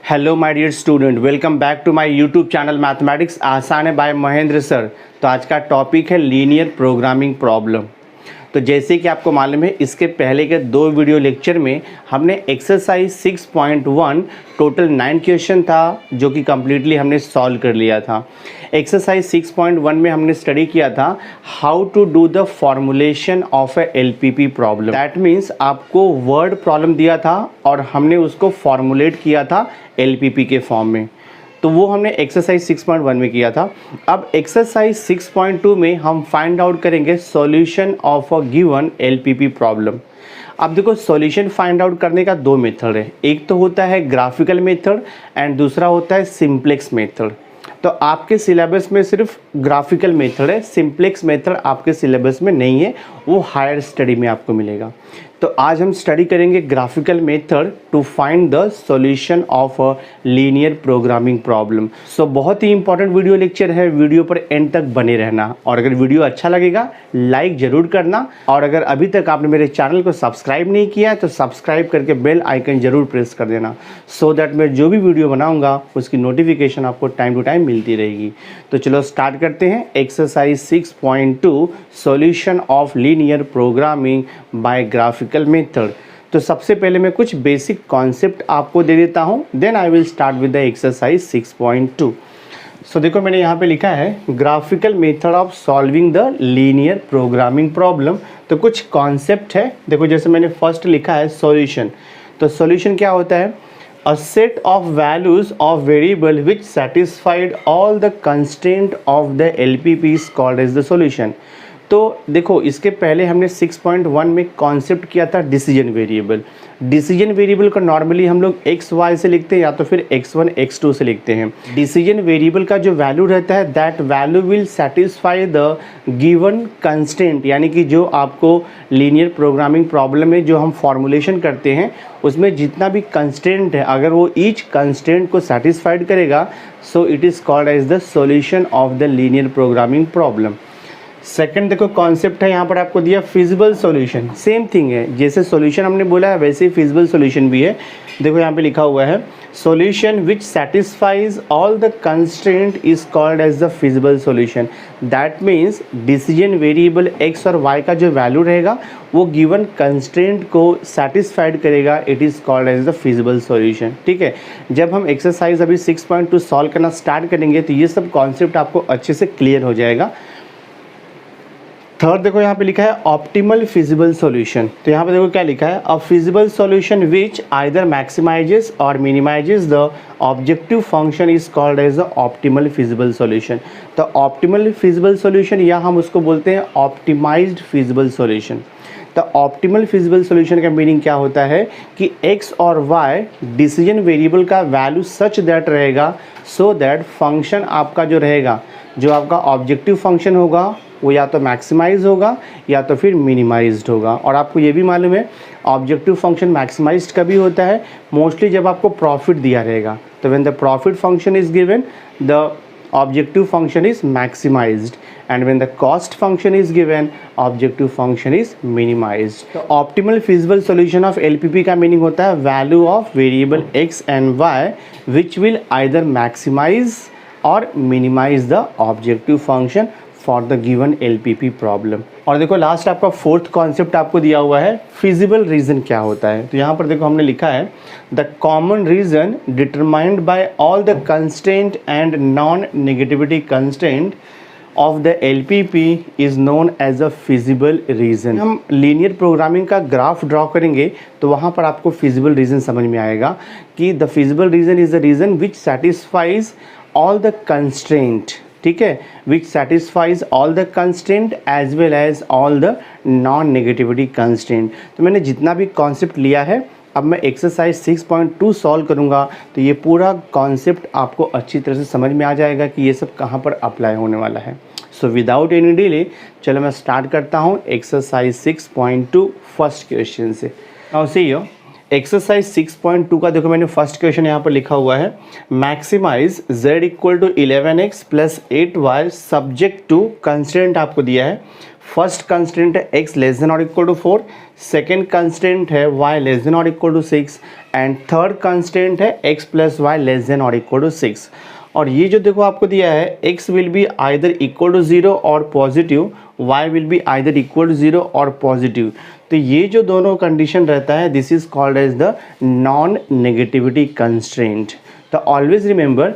Hello my dear student, welcome back to my YouTube channel mathematics आसान है bye Mahendra sir. तो आज का टॉपिक है लीनियर प्रोग्रामिंग प्रॉब्लम। तो जैसे कि आपको मालूम है, इसके पहले के 2 वीडियो लेक्चर में हमने एक्सरसाइज 6.1 टोटल 9 क्वेश्चन था जो कि कम्प्लीटली हमने सॉल्व कर लिया था। एक्सरसाइज 6.1 में हमने स्टडी किया था how to do the formulation of a LPP problem. That means आपको वर्ड प्रॉब्लम दिया था और हमने उसको फॉर्मुलेट किया था एलपीपी के फॉर्म में। तो वो हमने एक्सरसाइज 6.1 में किया था। अब एक्सरसाइज 6.2 में हम फाइंड आउट करेंगे solution of a given LPP problem. अब देखो, सॉल्यूशन फाइंड आउट करने का 2 मेथड है। एक तो होता है ग्राफिकल मेथड एंड दूसरा होता है सिंप्लेक्स मेथड। तो आपके सिलेबस में सिर्फ ग्राफिकल मेथड है, सिंप्लेक्स मेथड आपके सिलेबस में नहीं है, वो हायर स्टडी में आपको मिलेगा। तो आज हम स्टडी करेंगे graphical method to find the solution of a linear programming problem. So बहुत ही इंपॉर्टेंट वीडियो लेक्चर है, वीडियो पर एंड तक बने रहना। और अगर वीडियो अच्छा लगेगा लाइक ज़रूर करना, और अगर अभी तक आपने मेरे चैनल को सब्सक्राइब नहीं किया है तो सब्सक्राइब करके बेल आइकन ज़रूर प्रेस कर देना, सो दैट मैं जो भी वीडियो बनाऊँगा उसकी नोटिफिकेशन आपको टाइम टू टाइम मिलती रहेगी। तो चलो स्टार्ट करते हैं। Exercise 6.2 solution of linear programming by graphical method. तो सबसे पहले मैं कुछ बेसिक कॉन्सेप्ट आपको दे देता हूं, then I will start with the exercise 6.2। So देखो, मैंने यहाँ पे लिखा है graphical method of solving the linear programming problem. तो कुछ कॉन्सेप्ट है, देखो जैसे मैंने फर्स्ट लिखा है सॉल्यूशन। तो सॉल्यूशन क्या होता है? A set of values of variable which satisfied all the constraint of the LPP is called as the solution। तो देखो, इसके पहले हमने 6.1 में कॉन्सेप्ट किया था डिसीजन वेरिएबल। डिसीजन वेरिएबल को नॉर्मली हम लोग एक्स वाई से लिखते हैं या तो फिर x1 x2 से लिखते हैं। डिसीजन वेरिएबल का जो वैल्यू रहता है that value will satisfy the given constraint, यानी कि जो आपको लीनियर प्रोग्रामिंग प्रॉब्लम में जो हम फॉर्मुलेशन करते हैं उसमें जितना भी कंस्ट्रेंट है, अगर वो ईच कंस्ट्रेंट को सेटिस्फाइड करेगा, so it is called as the solution of the linear programming problem. Second देखो, कॉन्सेप्ट है यहाँ पर आपको दिया फिजिबल सॉल्यूशन। सेम थिंग है, जैसे सॉल्यूशन हमने बोला है वैसे ही फिजिबल सॉल्यूशन भी है। देखो यहाँ पे लिखा हुआ है solution which satisfies all the constraint is called as the feasible solution. That means decision variable x और वाई का जो वैल्यू रहेगा वो गिवन कंस्ट्रेंट को सेटिस्फाइड करेगा, it is called as the feasible solution. ठीक है, जब हम एक्सरसाइज अभी 6.2 सॉल्व करना स्टार्ट करेंगे तो ये सब कॉन्सेप्ट आपको अच्छे से क्लियर हो जाएगा। थर्ड देखो, यहाँ पे लिखा है ऑप्टिमल फिजिबल सॉल्यूशन। तो यहाँ पे देखो क्या लिखा है, a feasible solution which either maximises और minimises the objective function is called as the optimal feasible solution. तो ऑप्टिमल फिजिबल सॉल्यूशन या हम उसको बोलते हैं ऑप्टिमाइज्ड फिजिबल सॉल्यूशन। तो ऑप्टिमल फिजिबल सॉल्यूशन का मीनिंग क्या होता है कि x और y डिसीजन वेरिएबल का वैल्यू सच दैट रहेगा सो दैट फंक्शन आपका जो रहेगा, जो आपका ऑब्जेक्टिव फंक्शन होगा वो या तो मैक्सिमाइज होगा या तो फिर मिनिमाइज्ड होगा। और आपको ये भी मालूम है ऑब्जेक्टिव फंक्शन मैक्सिमाइज्ड कभी होता है, मोस्टली जब आपको प्रॉफिट दिया रहेगा। तो when the profit function is given the objective function is maximised, and when the cost function is given objective function is minimized। तो optimal feasible solution of LPP का meaning होता है value of variable x and y which will either maximize or minimize the objective function for the given LPP problem। और देखो last आपका fourth concept आपको दिया हुआ है फिजिबल रीजन क्या होता है। तो यहाँ पर देखो हमने लिखा है the common region determined by all the constraint and non negativity constraint of the LPP is known as a feasible region. हम लीनियर प्रोग्रामिंग का ग्राफ ड्रॉ करेंगे तो वहाँ पर आपको फिजिबल रीज़न समझ में आएगा कि the feasible region is the region which satisfies all the constraint. ठीक है, which satisfies all the constraint as well as all the non negativity constraint. तो मैंने जितना भी कॉन्सेप्ट लिया है, अब मैं एक्सरसाइज 6.2 सॉल्व करूँगा तो ये पूरा कॉन्सेप्ट आपको अच्छी तरह से समझ में आ जाएगा कि ये सब कहाँ पर अप्लाई होने वाला है। सो विदाउट एनी डिले चलो मैं स्टार्ट करता हूँ एक्सरसाइज 6.2 फर्स्ट क्वेश्चन से। नाउ सी यो एक्सरसाइज 6.2 का देखो मैंने फर्स्ट क्वेश्चन यहाँ पर लिखा हुआ है maximise z equal to 11x plus 8y subject to constraint आपको दिया है फर्स्ट कंस्टेंट है x लेस देन और इक्वल टू 4, सेकेंड कंस्टेंट है y लेस देन और equal to 6 and third constant है x plus y less than और equal to 6। और ये जो देखो आपको दिया है x will be either equal to 0 और positive, y will be either equal to 0 और पॉजिटिव। तो ये जो दोनों कंडीशन रहता है this is called as the non negativity constraint. तो ऑलवेज रिमेंबर,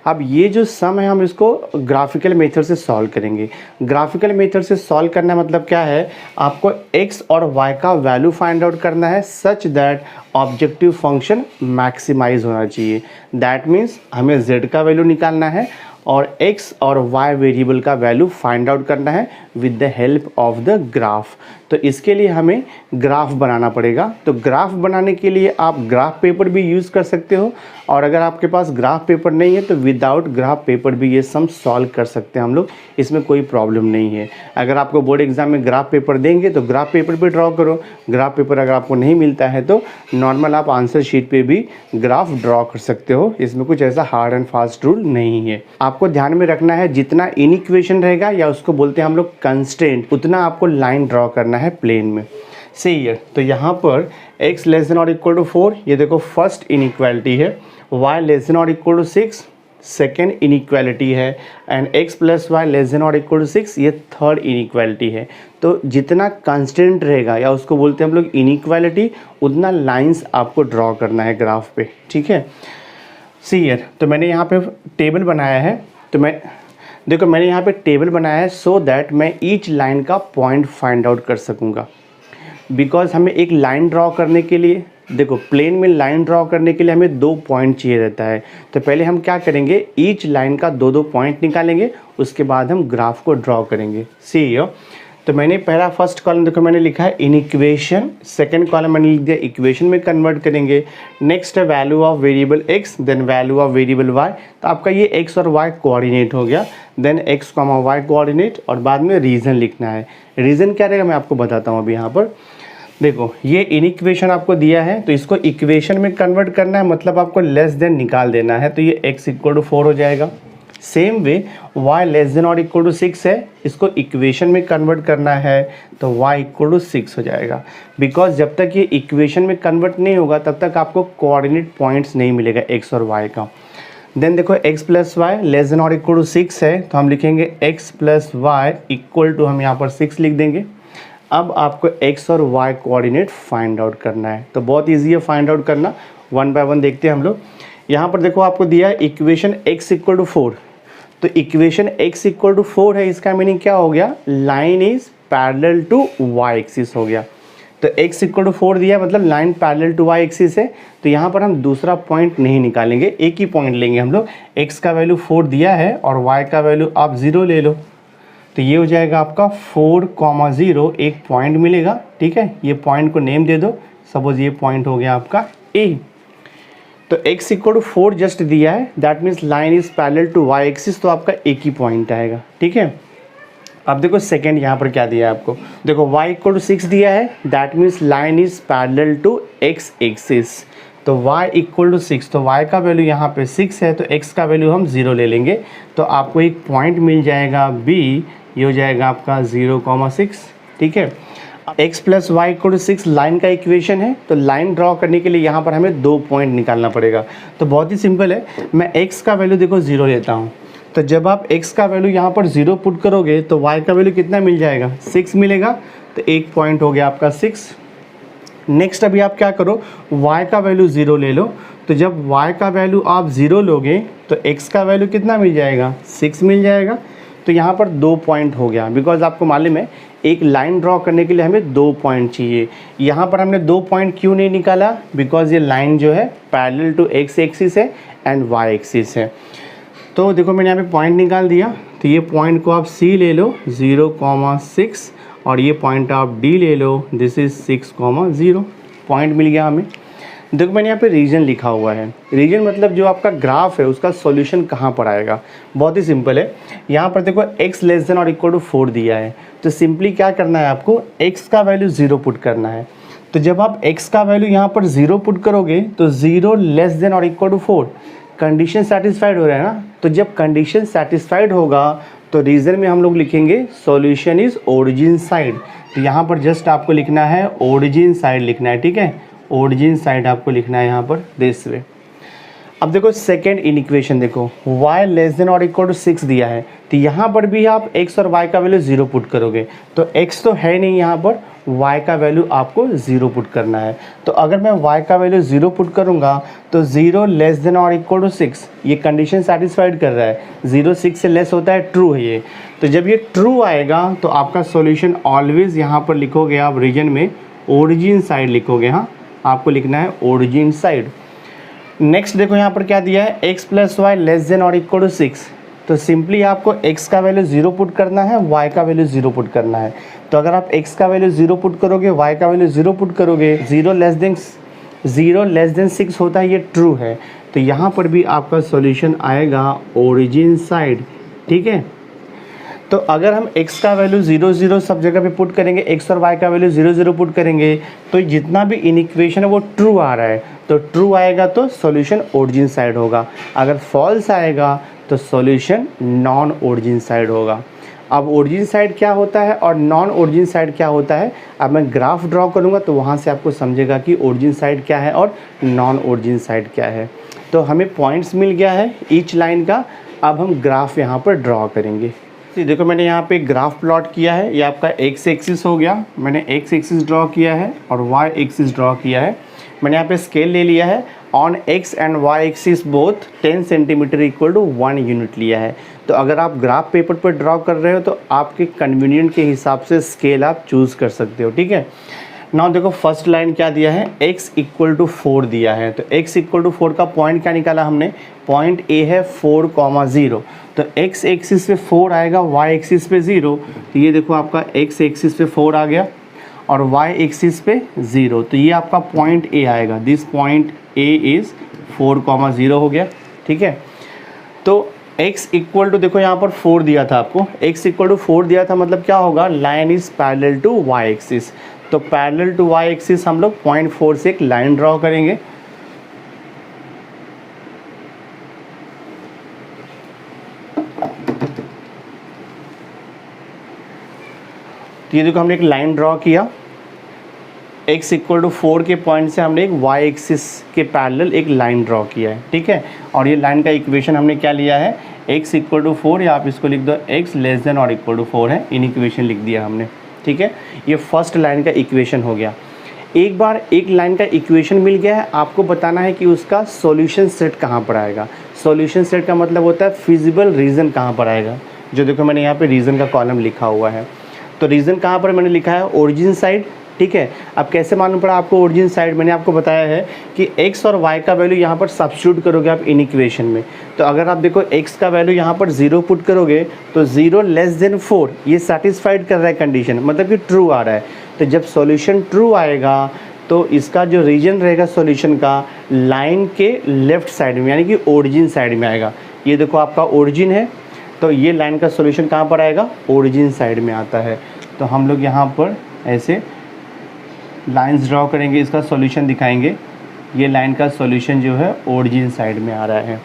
अब ये जो सम है हम इसको ग्राफिकल मेथड से सॉल्व करेंगे। ग्राफिकल मेथड से सॉल्व करना मतलब क्या है, आपको x और y का वैल्यू फाइंड आउट करना है such that objective function maximize होना चाहिए। दैट मीन्स हमें z का वैल्यू निकालना है और x और y वेरिएबल का वैल्यू फाइंड आउट करना है with the help of the graph. तो इसके लिए हमें ग्राफ बनाना पड़ेगा। तो ग्राफ बनाने के लिए आप ग्राफ पेपर भी यूज़ कर सकते हो, और अगर आपके पास ग्राफ पेपर नहीं है तो विदाउट ग्राफ पेपर भी ये सम सॉल्व कर सकते हैं हम लोग, इसमें कोई प्रॉब्लम नहीं है। अगर आपको बोर्ड एग्जाम में ग्राफ पेपर देंगे तो ग्राफ पेपर पे ड्रॉ करो, ग्राफ पेपर अगर आपको नहीं मिलता है तो नॉर्मल आप आंसर शीट पे भी ग्राफ ड्रॉ कर सकते हो। इसमें कुछ ऐसा हार्ड एंड फास्ट रूल नहीं है। आपको ध्यान में रखना है जितना इनइक्वेशन रहेगा या उसको बोलते हैं हम लोग कंस्ट्रेंट, उतना आपको लाइन ड्रॉ करना है प्लेन में। सही है। तो यहाँ पर x लेस देन और इक्वल टू 4 ये देखो फर्स्ट इनइक्वालिटी है, y लेस देन और इक्वल टू 6 सेकेंड इनइक्वालिटी है and x plus y less than और इक्वल टू 6 ये थर्ड इनइक्वालिटी है। तो जितना कंस्टेंट रहेगा या उसको बोलते हैं हम लोग इनइक्वालिटी, उतना लाइंस आपको ड्रॉ करना है ग्राफ पे। ठीक है। सी हियर, तो मैंने यहाँ पे टेबल बनाया है, तो मैंने यहाँ पे टेबल बनाया है सो दैट मैं ईच लाइन का पॉइंट फाइंड आउट कर सकूँगा। बिकॉज हमें एक लाइन ड्रॉ करने के लिए, देखो प्लेन में लाइन ड्रॉ करने के लिए हमें 2 पॉइंट चाहिए रहता है। तो पहले हम क्या करेंगे, ईच लाइन का 2 पॉइंट निकालेंगे, उसके बाद हम ग्राफ को ड्रॉ करेंगे। सी हियर, तो मैंने पहला फर्स्ट कॉलम देखो मैंने लिखा है इनइक्वेशन, सेकंड कॉलम मैंने लिख दिया इक्वेशन में कन्वर्ट करेंगे। नेक्स्ट है value of variable x, then value of variable y। तो आपका ये x और y कोऑर्डिनेट हो गया, देन x, y कोऑर्डिनेट, और बाद में रीजन लिखना है। रीजन क्या रहेगा मैं आपको बताता हूँ अभी। यहाँ पर देखो ये इनइक्वेशन आपको दिया है, तो इसको इक्वेशन में कन्वर्ट करना है, मतलब आपको लेस देन निकाल देना है। तो ये x इक्वल टू 4 हो जाएगा। Same way y less than और इक्वल टू 6 है, इसको इक्वेशन में कन्वर्ट करना है तो y इक्वल टू 6 हो जाएगा। बिकॉज जब तक ये इक्वेशन में कन्वर्ट नहीं होगा तब तक आपको कोऑर्डिनेट पॉइंट्स नहीं मिलेगा x और y का। देन देखो x plus y less than और इक्वल टू 6 है, तो हम लिखेंगे x plus y equal to, हम यहाँ पर 6 लिख देंगे। अब आपको x और y कोऑर्डिनेट फाइंड आउट करना है, तो बहुत ईजी है फाइंड आउट करना। 1 बाय 1 देखते हैं हम लोग। यहाँ पर देखो आपको दिया है इक्वेशन x इक्वल टू 4, तो इक्वेशन x इक्वल टू 4 है, इसका मीनिंग क्या हो गया, line is parallel to y axis हो गया। तो x इक्वल टू 4 दिया मतलब line parallel to y axis है, तो यहाँ पर हम दूसरा पॉइंट नहीं निकालेंगे, एक ही पॉइंट लेंगे हम लोग। x का वैल्यू 4 दिया है और y का वैल्यू आप 0 ले लो, तो ये हो जाएगा आपका 4,0, एक पॉइंट मिलेगा। ठीक है, ये पॉइंट को नेम दे दो, सपोज ये पॉइंट हो गया आपका a। तो x इक्वल टू 4 जस्ट दिया है, that means line is parallel to y axis, तो आपका एक ही पॉइंट आएगा। ठीक है। अब देखो सेकंड यहाँ पर क्या दिया है आपको, देखो y इक्वल टू 6 दिया है, that means line is parallel to x axis, तो y इक्वल टू 6, तो y का वैल्यू यहाँ पे 6 है, तो x का वैल्यू हम 0 ले लेंगे, तो आपको एक पॉइंट मिल जाएगा b, ये हो जाएगा आपका 0,6। ठीक है। x plus y equal to 6 line का इक्वेशन है, तो लाइन ड्रॉ करने के लिए यहाँ पर हमें 2 पॉइंट निकालना पड़ेगा। तो बहुत ही सिंपल है, मैं x का वैल्यू देखो 0 लेता हूँ, तो जब आप x का वैल्यू यहाँ पर 0 पुट करोगे तो y का वैल्यू कितना मिल जाएगा, 6 मिलेगा, तो एक पॉइंट हो गया आपका 6। नेक्स्ट अभी आप क्या करो, y का वैल्यू 0 ले लो, तो जब y का वैल्यू आप 0 लोगे तो x का वैल्यू कितना मिल जाएगा, 6 मिल जाएगा। तो यहाँ पर 2 पॉइंट हो गया, बिकॉज आपको मालूम है एक लाइन ड्रॉ करने के लिए हमें 2 पॉइंट चाहिए। यहाँ पर हमने 2 पॉइंट क्यों नहीं निकाला, बिकॉज ये लाइन जो है पैरेलल टू x एक्सिस है एंड y एक्सिस है। तो देखो मैंने यहाँ पे पॉइंट निकाल दिया, तो ये पॉइंट को आप c ले लो 0,6, और ये पॉइंट आप d ले लो, दिस इज 6,0, पॉइंट मिल गया हमें। देखो मैंने यहाँ पे रीजन लिखा हुआ है, रीजन मतलब जो आपका ग्राफ है उसका सॉल्यूशन कहाँ पर आएगा, बहुत ही सिंपल है। यहाँ पर देखो x लेस देन और इक्वल टू 4 दिया है, तो सिंपली क्या करना है आपको, x का वैल्यू 0 पुट करना है। तो जब आप x का वैल्यू यहाँ पर 0 पुट करोगे तो 0 लेस देन और इक्वल टू 4, कंडीशन सेटिस्फाइड हो रहा है ना। तो जब कंडीशन सेटिस्फाइड होगा तो रीज़न में हम लोग लिखेंगे सॉल्यूशन इज़ ओरिजिन साइड। तो यहाँ पर जस्ट आपको लिखना है ओरिजिन साइड लिखना है, ठीक है, ओरिजिन साइड आपको लिखना है यहाँ पर दिस वे। अब देखो सेकेंड इनइक्वेशन देखो, y लेस देन और इक्वल टू 6 दिया है, तो यहाँ पर भी आप x और y का वैल्यू 0 पुट करोगे, तो x तो है नहीं यहाँ पर, y का वैल्यू आपको 0 पुट करना है। तो अगर मैं y का वैल्यू 0 पुट करूँगा तो 0 लेस देन और इक्वल टू 6, ये कंडीशन सेटिस्फाइड कर रहा है, 0 6 से लेस होता है, ट्रू है ये। तो जब ये ट्रू आएगा तो आपका सॉल्यूशन ऑलवेज यहाँ पर लिखोगे आप रीजन में ओरिजिन साइड लिखोगे, हाँ आपको लिखना है ओरिजिन साइड। नेक्स्ट देखो यहाँ पर क्या दिया है, x plus y less than और इक्वल टू 6, तो सिंपली आपको x का वैल्यू 0 पुट करना है, y का वैल्यू 0 पुट करना है। तो अगर आप x का वैल्यू 0 पुट करोगे, y का वैल्यू 0 पुट करोगे, 0 लेस देन 6 होता है, ये ट्रू है। तो यहाँ पर भी आपका सॉल्यूशन आएगा ओरिजिन साइड, ठीक है। तो अगर हम x का वैल्यू 0 0 सब जगह पे पुट करेंगे, x और y का वैल्यू 0 0 पुट करेंगे, तो जितना भी इनइक्वेशन है वो ट्रू आ रहा है, तो ट्रू आएगा तो सॉल्यूशन ओरिजिन साइड होगा। अगर फॉल्स आएगा तो सॉल्यूशन नॉन ओरिजिन साइड होगा। अब ओरिजिन साइड क्या होता है और नॉन ओरिजिन साइड क्या होता है, अब मैं ग्राफ ड्रॉ करूँगा तो वहाँ से आपको समझेगा कि ओरिजिन साइड क्या है और नॉन ओरिजिन साइड क्या है। तो हमें पॉइंट्स मिल गया है ईच लाइन का, अब हम ग्राफ यहाँ पर ड्रॉ करेंगे। देखो मैंने यहाँ पे ग्राफ प्लॉट किया है, ये आपका x एक्सिस हो गया, मैंने x एक्सिस ड्रॉ किया है और y एक्सिस ड्रॉ किया है। मैंने यहाँ पे स्केल ले लिया है, on x and y axis both 10 centimetre equal to 1 unit लिया है। तो अगर आप ग्राफ पेपर पर ड्रॉ कर रहे हो तो आपके कन्वीनियंट के हिसाब से स्केल आप चूज़ कर सकते हो, ठीक है। नाउ देखो फर्स्ट लाइन क्या दिया है, x इक्वल टू 4 दिया है, तो x इक्वल टू 4 का पॉइंट क्या निकाला हमने, पॉइंट A है 4,0, तो x एक्सिस पे 4 आएगा, y एक्सिस पे 0, तो ये देखो आपका x एक्सिस पे 4 आ गया और y एक्सिस पे 0, तो ये आपका पॉइंट A आएगा, दिस पॉइंट A इज़ 4,0 हो गया, ठीक है। तो x इक्वल टू देखो यहाँ पर 4 दिया था आपको, x इक्वल टू 4 दिया था, मतलब क्या होगा, line is parallel to y axis, तो पैरेलल टू y एक्सिस हम लोग 0.4 से एक लाइन ड्रॉ करेंगे। तो ये देखो हमने एक लाइन ड्रॉ किया, x इक्वल टू 4 के पॉइंट से हमने एक y एक्सिस के पैरेलल एक लाइन ड्रॉ किया है, ठीक है। और ये लाइन का इक्वेशन हमने क्या लिया है, x इक्वल टू 4, या आप इसको लिख दो x लेस देन और इक्वल टू 4 है, इन इक्वेशन लिख दिया हमने, ठीक है। ये फर्स्ट लाइन का इक्वेशन हो गया। एक बार एक लाइन का इक्वेशन मिल गया है, आपको बताना है कि उसका सॉल्यूशन सेट कहाँ पर आएगा। सॉल्यूशन सेट का मतलब होता है फिजिबल रीज़न कहाँ पर आएगा, जो देखो मैंने यहाँ पे रीज़न का कॉलम लिखा हुआ है। तो रीज़न कहाँ पर मैंने लिखा है, ओरिजिन साइड, ठीक है। अब कैसे मालूम पड़ा आपको ओरिजिन साइड, मैंने आपको बताया है कि x और y का वैल्यू यहाँ पर सब्स्टिट्यूट करोगे आप इन इक्वेशन में। तो अगर आप देखो x का वैल्यू यहाँ पर 0 पुट करोगे तो 0 लेस देन 4, ये सेटिस्फाइड कर रहा है कंडीशन, मतलब कि ट्रू आ रहा है। तो जब सॉल्यूशन ट्रू आएगा तो इसका जो रीजन रहेगा सॉल्यूशन का, लाइन के लेफ़्ट साइड में, यानी कि ओरिजिन साइड में आएगा। ये देखो आपका ओरिजिन है, तो ये लाइन का सॉल्यूशन कहाँ पर आएगा, ओरिजिन साइड में आता है। तो हम लोग यहाँ पर ऐसे लाइंस ड्रॉ करेंगे, इसका सॉल्यूशन दिखाएंगे। ये लाइन का सॉल्यूशन जो है ओरिजिन साइड में आ रहा है,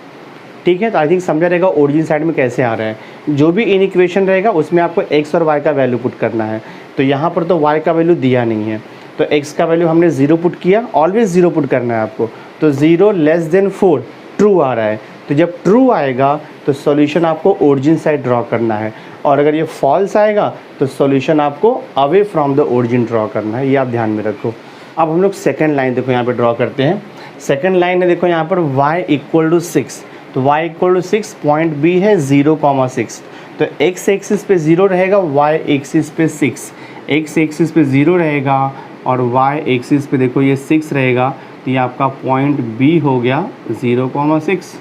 ठीक है। तो आई थिंक समझा रहेगा ओरिजिन साइड में कैसे आ रहा है। जो भी इन इक्वेशन रहेगा उसमें आपको x और y का वैल्यू पुट करना है। तो यहाँ पर तो y का वैल्यू दिया नहीं है, तो x का वैल्यू हमने 0 पुट किया, ऑलवेज 0 पुट करना है आपको। तो 0 लेस देन 4 ट्रू आ रहा है, तो जब ट्रू आएगा तो सॉल्यूशन आपको ओरिजिन साइड ड्रॉ करना है, और अगर ये फॉल्स आएगा तो सॉल्यूशन आपको away from the origin draw करना है, ये आप ध्यान में रखो। अब हम लोग सेकंड लाइन देखो यहाँ पे ड्रॉ करते हैं। सेकंड लाइन है देखो यहाँ पर y इक्वल टू 6, तो y equal to 6, point B है 0,6, तो x एक्सिस पे 0 रहेगा, y एक्सिस पे 6, x एक्सिस पे 0 रहेगा और y एक्सिस पे देखो ये 6 रहेगा, तो ये आपका पॉइंट B हो गया 0,6,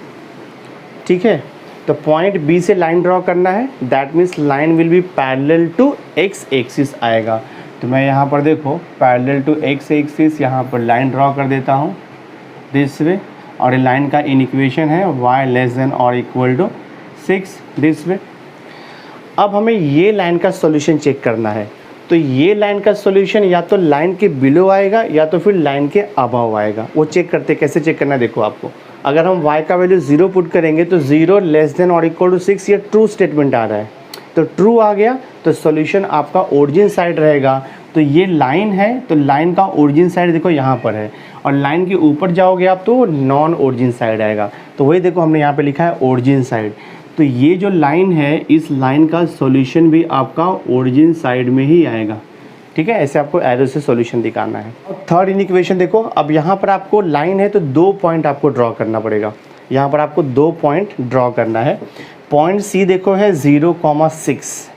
ठीक है। तो पॉइंट B से लाइन ड्रॉ करना है, that means line will be parallel to x axis आएगा। तो मैं यहाँ पर देखो पैरेलल टू x एक्सिस यहाँ पर लाइन ड्रॉ कर देता हूँ दिस वे, और ये लाइन का इन इक्वेशन है y लेस देन और इक्वल टू 6 दिस वे। अब हमें ये लाइन का सॉल्यूशन चेक करना है, तो ये लाइन का सॉल्यूशन या तो लाइन के बिलो आएगा या तो फिर लाइन के अबव आएगा। वो चेक करते, कैसे चेक करना है देखो आपको। अगर हम y का वैल्यू 0 पुट करेंगे तो 0 लेस देन और इक्वल टू 6, ये ट्रू स्टेटमेंट आ रहा है, तो ट्रू आ गया तो सॉल्यूशन आपका ओरिजिन साइड रहेगा। तो ये लाइन है तो लाइन का ओरिजिन साइड देखो यहाँ पर है, और लाइन के ऊपर जाओगे आप तो नॉन ओरिजिन साइड आएगा। तो वही देखो हमने यहाँ पे लिखा है ओरिजिन साइड। तो ये जो लाइन है इस लाइन का सॉल्यूशन भी आपका ओरिजिन साइड में ही आएगा। ठीक है, ऐसे आपको एरो से सॉल्यूशन दिखाना है। थर्ड इक्वेशन देखो, अब यहाँ पर आपको लाइन है तो 2 पॉइंट आपको ड्रॉ करना पड़ेगा। यहाँ पर आपको 2 पॉइंट ड्रॉ करना है। पॉइंट सी देखो है 0,6,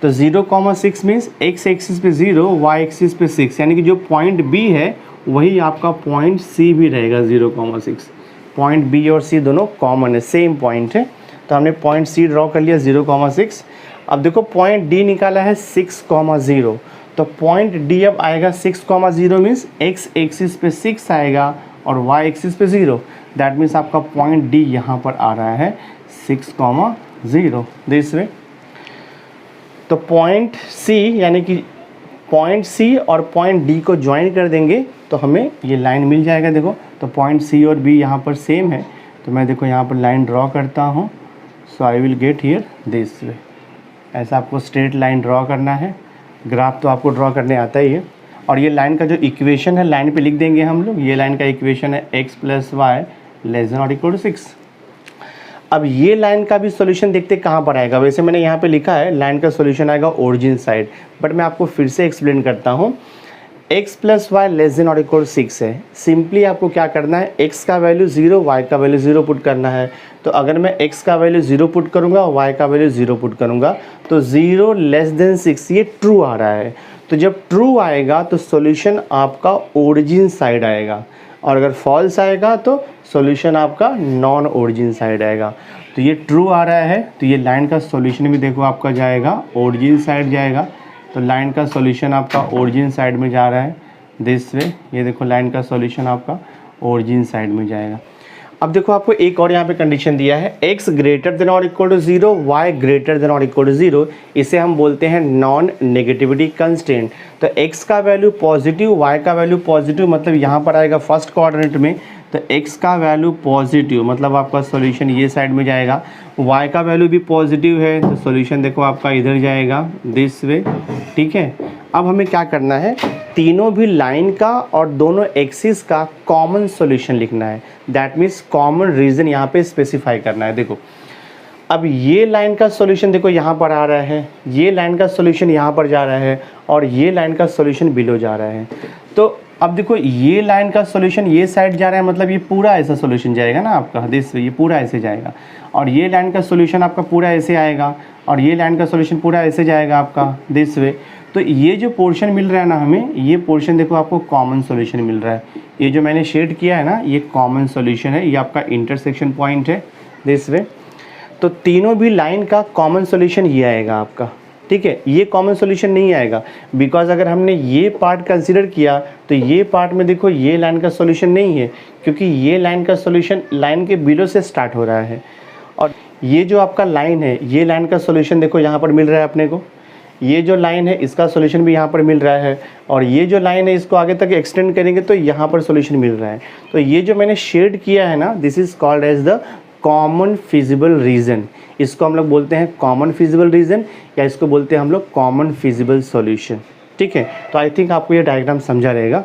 तो 0,6 मीन्स एक्स एक्सिस पे 0, वाई एक्सिस पे 6, यानी कि जो पॉइंट बी है वही आपका पॉइंट सी भी रहेगा 0,6। पॉइंट बी और सी दोनों कॉमन है, सेम पॉइंट है। तो हमने पॉइंट सी ड्रॉ कर लिया 0,6। अब देखो पॉइंट डी निकाला है 6,0, तो पॉइंट डी अब आएगा 6,0 मीन्स एक्स एक्सिस पे 6 आएगा और वाई एक्सिस पे 0। दैट मीन्स आपका पॉइंट डी यहाँ पर आ रहा है 6,0 दिस वे। तो पॉइंट सी यानी कि पॉइंट सी और पॉइंट डी को ज्वाइन कर देंगे तो हमें ये लाइन मिल जाएगा। देखो तो पॉइंट सी और बी यहाँ पर सेम है, तो मैं देखो यहाँ पर लाइन ड्रॉ करता हूँ। So I will get here this way. ऐसा आपको स्ट्रेट लाइन ड्रॉ करना है। ग्राफ तो आपको ड्रॉ करने आता ही है। और ये लाइन का जो इक्वेशन है लाइन पे लिख देंगे हम लोग। ये लाइन का इक्वेशन है x + y < 6। अब ये लाइन का भी सॉल्यूशन देखते कहाँ पर आएगा। वैसे मैंने यहाँ पे लिखा है लाइन का सॉल्यूशन आएगा ओरिजिन साइड, बट मैं आपको फिर से एक्सप्लेन करता हूँ। x + y < 6 है। सिंपली आपको क्या करना है, x का वैल्यू 0, y का वैल्यू 0 पुट करना है। तो अगर मैं x का वैल्यू 0 पुट करूँगा, y का वैल्यू 0 पुट करूँगा, तो 0 < 6 ये ट्रू आ रहा है। तो जब ट्रू आएगा तो सॉल्यूशन आपका ओरिजिन साइड आएगा, और अगर फॉल्स आएगा तो सॉल्यूशन आपका नॉन ओरिजिन साइड आएगा। तो ये ट्रू आ रहा है तो ये लाइन का सॉल्यूशन भी देखो आपका जाएगा ओरिजिन साइड जाएगा। तो लाइन का सॉल्यूशन आपका ओरिजिन साइड में जा रहा है दिस वे। ये देखो लाइन का सॉल्यूशन आपका ओरिजिन साइड में जाएगा। अब देखो आपको एक और यहाँ पे कंडीशन दिया है, x > 0, y > 0। इसे हम बोलते हैं नॉन नेगेटिविटी कंस्ट्रेंट। तो x का वैल्यू पॉजिटिव, y का वैल्यू पॉजिटिव, मतलब यहाँ पर आएगा फर्स्ट क्वाड्रेंट में। तो x का वैल्यू पॉजिटिव मतलब आपका सॉल्यूशन ये साइड में जाएगा। y का वैल्यू भी पॉजिटिव है तो सॉल्यूशन देखो आपका इधर जाएगा दिस वे। ठीक है, अब हमें क्या करना है, तीनों भी लाइन का और दोनों एक्सिस का कॉमन सॉल्यूशन लिखना है। दैट मीन्स कॉमन रीजन यहाँ पे स्पेसिफाई करना है। देखो अब ये लाइन का सॉल्यूशन देखो यहाँ पर आ रहा है, ये लाइन का सॉल्यूशन यहाँ पर जा रहा है, और ये लाइन का सॉल्यूशन बिलो जा रहा है। तो अब देखो ये लाइन का सॉल्यूशन ये साइड जा रहा है, मतलब ये पूरा ऐसा सॉल्यूशन जाएगा ना आपका दिस, ये पूरा ऐसे जाएगा। और ये लाइन का सॉल्यूशन आपका पूरा ऐसे आएगा, और ये लाइन का सॉल्यूशन पूरा ऐसे जाएगा आपका दिस वे। तो ये जो पोर्शन मिल रहा है ना हमें, ये पोर्शन देखो आपको कॉमन सॉल्यूशन मिल रहा है। ये जो मैंने शेड किया है ना, ये कॉमन सॉल्यूशन है, ये आपका इंटरसेक्शन पॉइंट है दिस वे। तो तीनों भी लाइन का कॉमन सॉल्यूशन ये आएगा आपका। ठीक है, ये कॉमन सॉल्यूशन नहीं आएगा बिकॉज अगर हमने ये पार्ट कंसीडर किया तो ये पार्ट में देखो ये लाइन का सॉल्यूशन नहीं है, क्योंकि ये लाइन का सॉल्यूशन लाइन के बिलो से स्टार्ट हो रहा है। और ये जो आपका लाइन है, ये लाइन का सॉल्यूशन देखो यहाँ पर मिल रहा है अपने को। ये जो लाइन है इसका सॉल्यूशन भी यहाँ पर मिल रहा है, और ये जो लाइन है इसको आगे तक एक्सटेंड करेंगे तो यहाँ पर सॉल्यूशन मिल रहा है। तो ये जो मैंने शेड किया है ना, this is called as the common feasible region. इसको हम लोग बोलते हैं कॉमन फिजिबल रीजन, या इसको बोलते हैं हम लोग कॉमन फिजिबल सॉल्यूशन। ठीक है, तो आई थिंक आपको ये डायग्राम समझा रहेगा।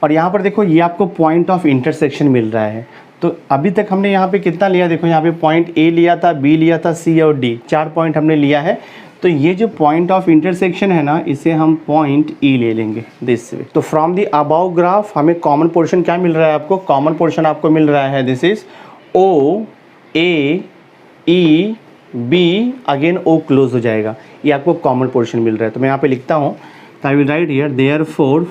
और यहाँ पर देखो ये आपको पॉइंट ऑफ इंटरसेक्शन मिल रहा है। तो अभी तक हमने यहाँ पे कितना लिया, देखो यहाँ पे पॉइंट ए लिया था, बी लिया था, सी और डी, 4 पॉइंट हमने लिया है। तो ये जो पॉइंट ऑफ इंटरसेक्शन है ना, इसे हम पॉइंट ई ले लेंगे दिस वे। तो फ्रॉम द अबाउ ग्राफ हमें कॉमन पोर्शन क्या मिल रहा है आपको, कॉमन पोर्शन आपको मिल रहा है this is O A E B, again O close हो जाएगा, ये आपको कॉमन पोर्शन मिल रहा है। तो मैं यहाँ पे लिखता हूँ, तो I will write here therefore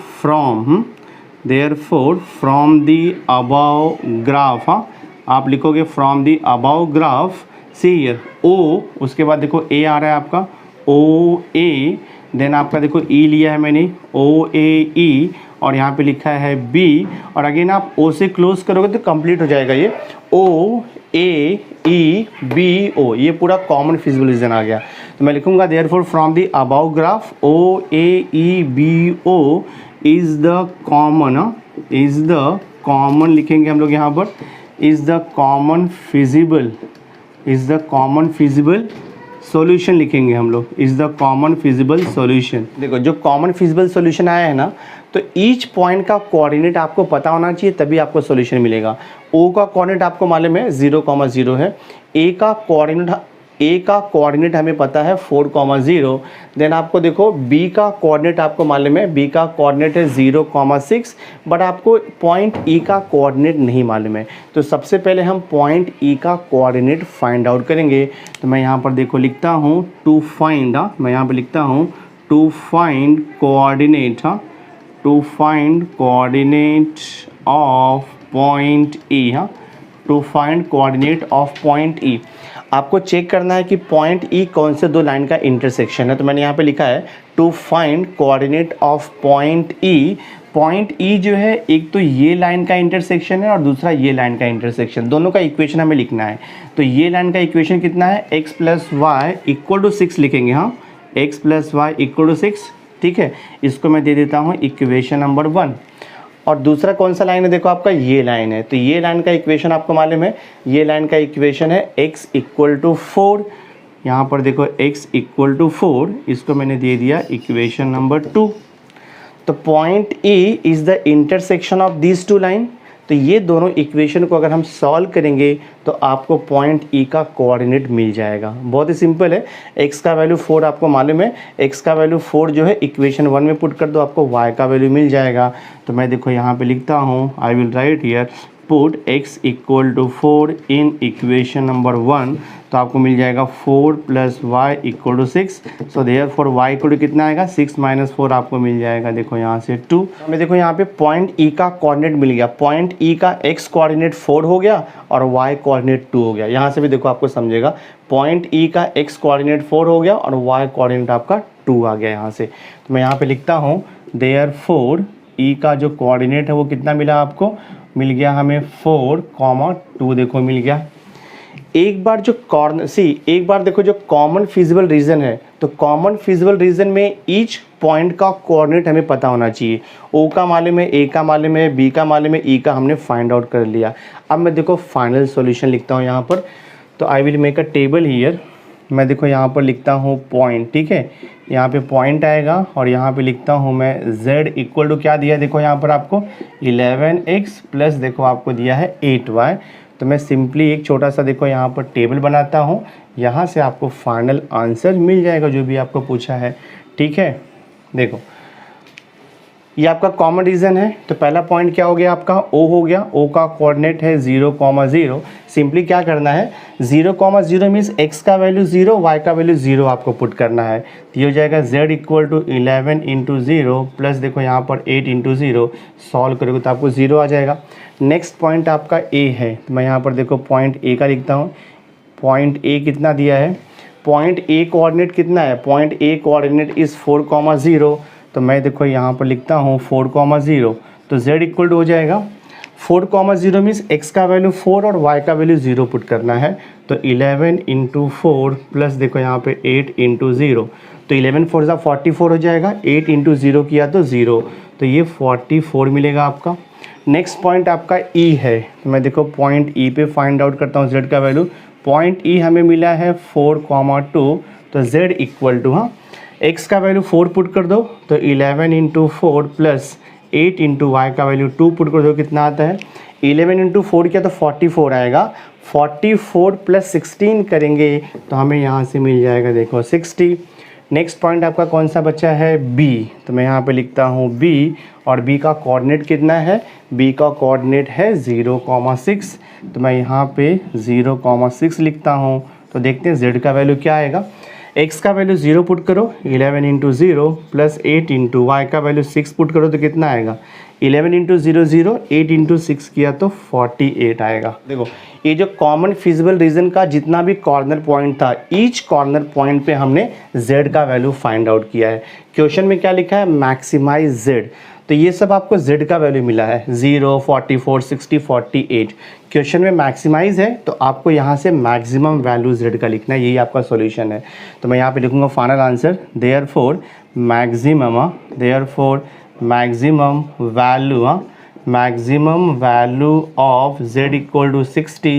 from the above graph. आप लिखोगे from the above graph, see here oh, उसके बाद देखो ए आ रहा है आपका ओ ए, देन आपका देखो ई लिया है मैंने ओ ए ई, और यहाँ पे लिखा है बी, और अगेन आप ओ से क्लोज करोगे तो कंप्लीट हो जाएगा ये ओ ए ई बी ओ, ये पूरा कॉमन फिजिबल रीजन आ गया। तो मैं लिखूंगा therefore from the above graph O A E B O is the common लिखेंगे हम लोग यहाँ पर, is the common feasible solution लिखेंगे हम लोग, is the common feasible solution. देखो जो कॉमन फिजिबल सॉल्यूशन आया है ना, तो ईच पॉइंट का कोऑर्डिनेट आपको पता होना चाहिए, तभी आपको सॉल्यूशन मिलेगा। ओ का कोऑर्डिनेट आपको मालूम है 0,0 है, ए का कोऑर्डिनेट हमें पता है 4,0। देन आपको देखो बी का कोऑर्डिनेट आपको मालूम है, बी का कोऑर्डिनेट है 0,6, बट आपको पॉइंट ई का कोऑर्डिनेट नहीं मालूम है। तो सबसे पहले हम पॉइंट ई का कोऑर्डिनेट फाइंड आउट करेंगे। तो मैं यहाँ पर देखो लिखता हूँ टू फाइंड, मैं यहाँ पर लिखता हूँ to find coordinate, to find coordinate of point E, to find coordinate of point E. आपको चेक करना है कि पॉइंट ई कौन से दो लाइन का इंटरसेक्शन है। तो मैंने यहाँ पे लिखा है to find coordinate of point E. Point E जो है एक तो ये लाइन का इंटरसेक्शन है और दूसरा ये लाइन का इंटरसेक्शन, दोनों का इक्वेशन हमें लिखना है। तो ये लाइन का इक्वेशन कितना है, x + y = 6 लिखेंगे। हाँ, x + y = 6, ठीक है। इसको मैं दे देता हूँ इक्वेशन नंबर 1। और दूसरा कौन सा लाइन है, देखो आपका ये लाइन है। तो ये लाइन का इक्वेशन आपको मालूम है, ये लाइन का इक्वेशन है x = 4। यहाँ पर देखो x = 4, इसको मैंने दे दिया इक्वेशन नंबर 2। तो point E is the intersection of these two line. तो ये दोनों इक्वेशन को अगर हम सॉल्व करेंगे तो आपको पॉइंट E का कोऑर्डिनेट मिल जाएगा। बहुत ही सिंपल है, x का वैल्यू 4 आपको मालूम है, x का वैल्यू 4 जो है इक्वेशन 1 में पुट कर दो, आपको y का वैल्यू मिल जाएगा। तो मैं देखो यहाँ पे लिखता हूँ, I will write here put x = 4 in equation number 1। तो आपको मिल जाएगा 4 + y = 6। सो देयरफॉर y = कितना आएगा, 6 - 4 आपको मिल जाएगा। देखो यहाँ से 2। हमें देखो यहाँ पे पॉइंट E का कोऑर्डिनेट मिल गया। पॉइंट E का x कोऑर्डिनेट 4 हो गया और y कोऑर्डिनेट 2 हो गया। यहाँ से भी देखो आपको समझेगा, पॉइंट E का x कोऑर्डिनेट 4 हो गया और y कोऑर्डिनेट आपका 2 आ गया यहाँ से। तो मैं यहाँ पे लिखता हूँ देयरफॉर E का जो कोऑर्डिनेट है वो कितना मिला आपको, मिल गया हमें 4,2 देखो मिल गया। एक बार देखो जो कॉमन फिजिबल रीजन है, तो कॉमन फिजिबल रीजन में ईच पॉइंट का कोऑर्डिनेट हमें पता होना चाहिए। ओ का मालूम है, ए का मालूम है, बी का मालूम है, ई का हमने फाइंड आउट कर लिया। अब मैं देखो फाइनल सॉल्यूशन लिखता हूँ यहाँ पर। तो I will make a table here. मैं देखो यहाँ पर लिखता हूँ पॉइंट, ठीक है, यहाँ पे पॉइंट आएगा और यहाँ पे लिखता हूँ मैं z = क्या दिया, देखो यहाँ पर आपको 11x प्लस देखो आपको दिया है 8y। तो मैं सिंपली एक छोटा सा देखो यहाँ पर टेबल बनाता हूँ, यहाँ से आपको फाइनल आंसर मिल जाएगा जो भी आपको पूछा है, ठीक है। देखो ये आपका कॉमन रीजन है। तो पहला पॉइंट क्या हो गया आपका, O हो गया। O का कोऑर्डिनेट है 0,0। सिंपली क्या करना है, 0,0 मीन्स x का वैल्यू 0, y का वैल्यू 0 आपको पुट करना है। तो ये हो जाएगा z = 11 × 0 प्लस देखो यहाँ पर 8 × 0। सॉल्व करोगे तो आपको 0 आ जाएगा। नेक्स्ट पॉइंट आपका A है। तो मैं यहाँ पर देखो पॉइंट A का लिखता हूँ। पॉइंट A कितना दिया है, पॉइंट A कोऑर्डिनेट कितना है, पॉइंट A कोऑर्डिनेट इज़ 4,0। तो मैं देखो यहाँ पर लिखता हूँ 4,0। तो z = हो जाएगा 4,0 मीन्स x का वैल्यू 4 और y का वैल्यू 0 पुट करना है। तो 11 × 4 प्लस देखो यहाँ पे 8 × 0। तो 11 4 ज़ा 44 हो जाएगा, 8 × 0 किया तो 0। तो ये 44 मिलेगा आपका। नेक्स्ट पॉइंट आपका E है। तो मैं देखो पॉइंट E पे फाइंड आउट करता हूँ z का वैल्यू। पॉइंट E हमें मिला है 4,2। तो z = हाँ, x का वैल्यू 4 पुट कर दो, तो 11 × 4 प्लस 8 × y का वैल्यू 2 पुट कर दो, कितना आता है, 11 × 4 किया तो 44 आएगा। 44 + 16 करेंगे तो हमें यहाँ से मिल जाएगा देखो 60। नेक्स्ट पॉइंट आपका कौन सा बचा है, B। तो मैं यहाँ पे लिखता हूँ B और B का कोऑर्डिनेट कितना है, B का कोऑर्डिनेट है 0,6। तो मैं यहाँ पे 0,6 लिखता हूँ। तो देखते हैं z का वैल्यू क्या आएगा। x का वैल्यू 0 पुट करो, 11 × 0 प्लस 8 × y का वैल्यू 6 पुट करो तो कितना आएगा, 11 × 0 0, 8 × 6 किया तो 48 आएगा। देखो ये जो कॉमन फिजिबल रीजन का जितना भी कॉर्नर पॉइंट था, ईच कॉर्नर पॉइंट पे हमने z का वैल्यू फाइंड आउट किया है। क्वेश्चन में क्या लिखा है, मैक्सिमाइज z। तो ये सब आपको z का वैल्यू मिला है 0, 44, 60, 48। क्वेश्चन में मैक्सिमाइज है तो आपको यहाँ से मैक्सिमम वैल्यू z का लिखना है, यही आपका सॉल्यूशन है। तो मैं यहाँ पे लिखूँगा final answer therefore maximum value maximum value of z equal to 60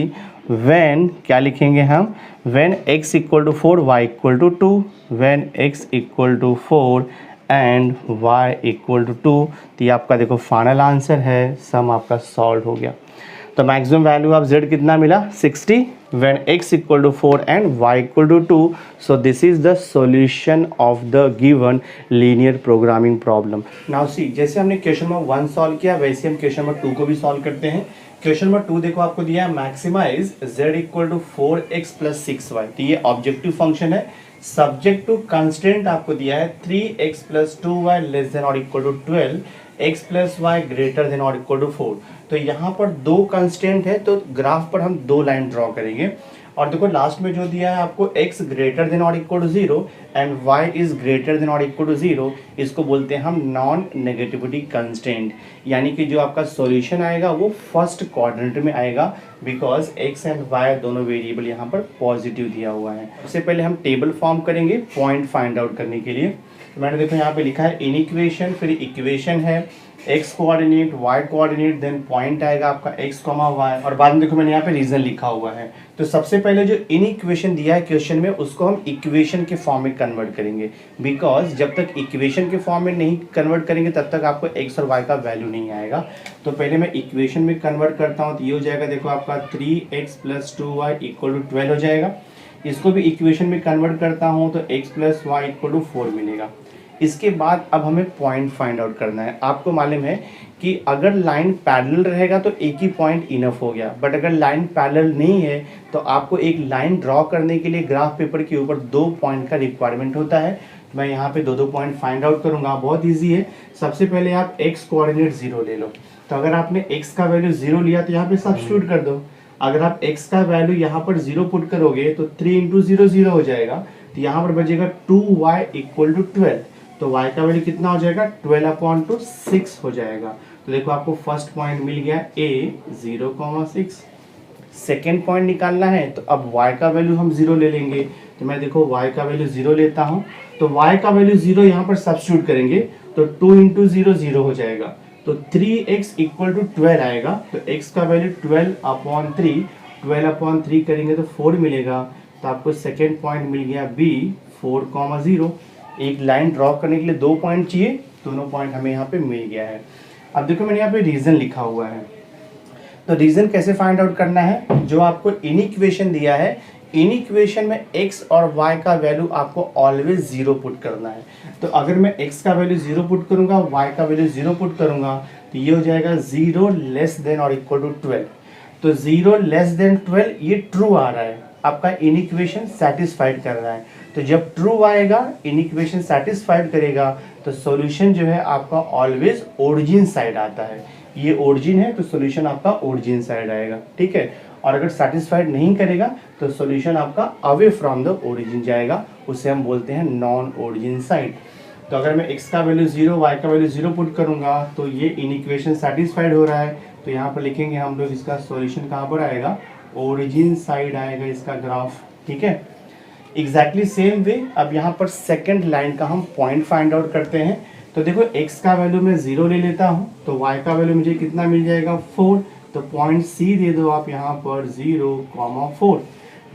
when, क्या लिखेंगे हम, when x equal to 4 y equal to 2, when x equal to 4 and y equal to 2। तो ये आपका देखो फाइनल आंसर है, सम आपका सॉल्व हो गया। तो मैक्सिमम वैल्यू ऑफ z कितना मिला 60 when x equal to 4 and y equal to 2। So this is the solution of the given linear programming problem. Now see, जैसे हमने क्वेश्चन नंबर 1 सॉल्व किया वैसे हम क्वेश्चन नंबर 2 को भी सॉल्व करते हैं। क्वेश्चन नंबर 2 देखो आपको दिया है maximise z equal to 4x plus 6y। तो ये ऑब्जेक्टिव फंक्शन है। सब्जेक्ट टू कंस्टेंट आपको दिया है 3x plus 2y less than और equal to 12, x plus Y greater than और इक्वल टू 4। तो यहाँ पर दो कंस्टेंट है, तो ग्राफ पर हम दो लाइन ड्रॉ करेंगे। और देखो लास्ट में जो दिया है आपको x ग्रेटर देन और equal to 0 and y is greater than और इक्वल टू 0, इसको बोलते हैं हम नॉन नेगेटिविटी कंस्टेंट। यानी कि जो आपका सॉल्यूशन आएगा वो फर्स्ट क्वाड्रेंट में आएगा, बिकॉज x एंड y दोनों वेरिएबल यहाँ पर पॉजिटिव दिया हुआ है। सबसे पहले हम टेबल फॉर्म करेंगे पॉइंट फाइंड आउट करने के लिए। तो मैंने देखो यहाँ पे लिखा है इन इक्वेशन, फिर इक्वेशन है x coordinate y coordinate, then point आएगा आपका x, y, और बाद में देखो मैंने यहाँ पे रीजन लिखा हुआ है। तो सबसे पहले जो इन इक्वेशन दिया है क्वेश्चन में उसको हम इक्वेशन के फॉर्म में कन्वर्ट करेंगे, बिकॉज जब तक इक्वेशन के फॉर्म में नहीं कन्वर्ट करेंगे तब तक आपको x और y का वैल्यू नहीं आएगा। तो पहले मैं इक्वेशन में कन्वर्ट करता हूँ। तो ये हो जाएगा देखो आपका 3x plus 2y equal to 12 हो जाएगा। इसको भी इक्वेशन में कन्वर्ट करता हूँ तो x plus y equal to 4 मिलेगा। इसके बाद अब हमें पॉइंट फाइंड आउट करना है। आपको मालूम है कि अगर लाइन पैरेलल रहेगा तो एक ही पॉइंट इनफ हो गया, बट अगर लाइन पैरेलल नहीं है तो आपको एक लाइन ड्रॉ करने के लिए ग्राफ पेपर के ऊपर 2 पॉइंट का रिक्वायरमेंट होता है। तो मैं यहाँ पे 2 पॉइंट फाइंड आउट करूँगा। बहुत ईजी है। सबसे पहले आप x कोऑर्डिनेट 0 ले लो। तो अगर आपने x का वैल्यू 0 लिया तो यहाँ पे सब्स्टिट्यूट कर दो। अगर आप x का वैल्यू यहाँ पर 0 पुट करोगे तो 3 इंटू 0 0 हो जाएगा। तो यहाँ पर बचेगा 2y इक्वल टू 12। तो y का वैल्यू कितना हो जाएगा 12/6 हो जाएगा। तो देखो आपको फर्स्ट पॉइंट मिल गया a 0,6। सेकेंड पॉइंट निकालना है तो अब y का वैल्यू हम 0 ले लेंगे। तो मैं देखो y का वैल्यू 0 लेता हूँ। तो y का वैल्यू 0 यहाँ पर सब्स्टिट्यूट करेंगे तो 2 इंटू 0 0 हो जाएगा। तो 3x इक्वल टू 12 आएगा। तो x का वैल्यू 12/3, 12/3 करेंगे तो 4 मिलेगा। तो आपको सेकेंड पॉइंट मिल गया b 4,0। एक लाइन ड्रॉ करने के लिए 2 पॉइंट चाहिए, दोनों पॉइंट हमें यहाँ पे मिल गया है। अब देखो मैंने यहाँ पे रीजन लिखा हुआ है। तो रीजन कैसे फाइंड आउट करना है, जो आपको इन इक्वेशन दिया है, इन इक्वेशन में x और y का वैल्यू आपको ऑलवेज 0 पुट करना है। तो अगर मैं x का वैल्यू 0 पुट करूंगा, y का वैल्यू 0 पुट करूंगा, तो ये हो जाएगा 0 लेस देन और इक्वल टू 12। तो 0 लेस देन 12 ये ट्रू आ रहा है, आपका इन इक्वेशन सेटिस्फाइड कर रहा है। तो जब ट्रू आएगा, इन इक्वेशन सेटिस्फाइड करेगा, तो सॉल्यूशन जो है आपका ऑलवेज ओरिजिन साइड आता है। ये ओरिजिन है तो सॉल्यूशन आपका ओरिजिन साइड आएगा, ठीक है। और अगर सेटिस्फाइड नहीं करेगा तो सॉल्यूशन आपका अवे फ्रॉम द ओरिजिन जाएगा, उसे हम बोलते हैं नॉन ओरिजिन साइड। तो अगर मैं x का वैल्यू 0 y का वैल्यू 0 पुट करूंगा तो ये इन इक्वेशन सेटिस्फाइड हो रहा है। तो यहाँ पर लिखेंगे हम लोग इसका सॉल्यूशन कहाँ पर आएगा, ओरिजिन साइड आएगा इसका ग्राफ, ठीक है। एग्जैक्टली सेम वे अब यहाँ पर सेकंड लाइन का हम पॉइंट फाइंड आउट करते हैं। तो देखो x का वैल्यू मैं 0 ले लेता हूँ, तो y का वैल्यू मुझे कितना मिल जाएगा 4। तो पॉइंट C दे दो आप यहाँ पर 0,4।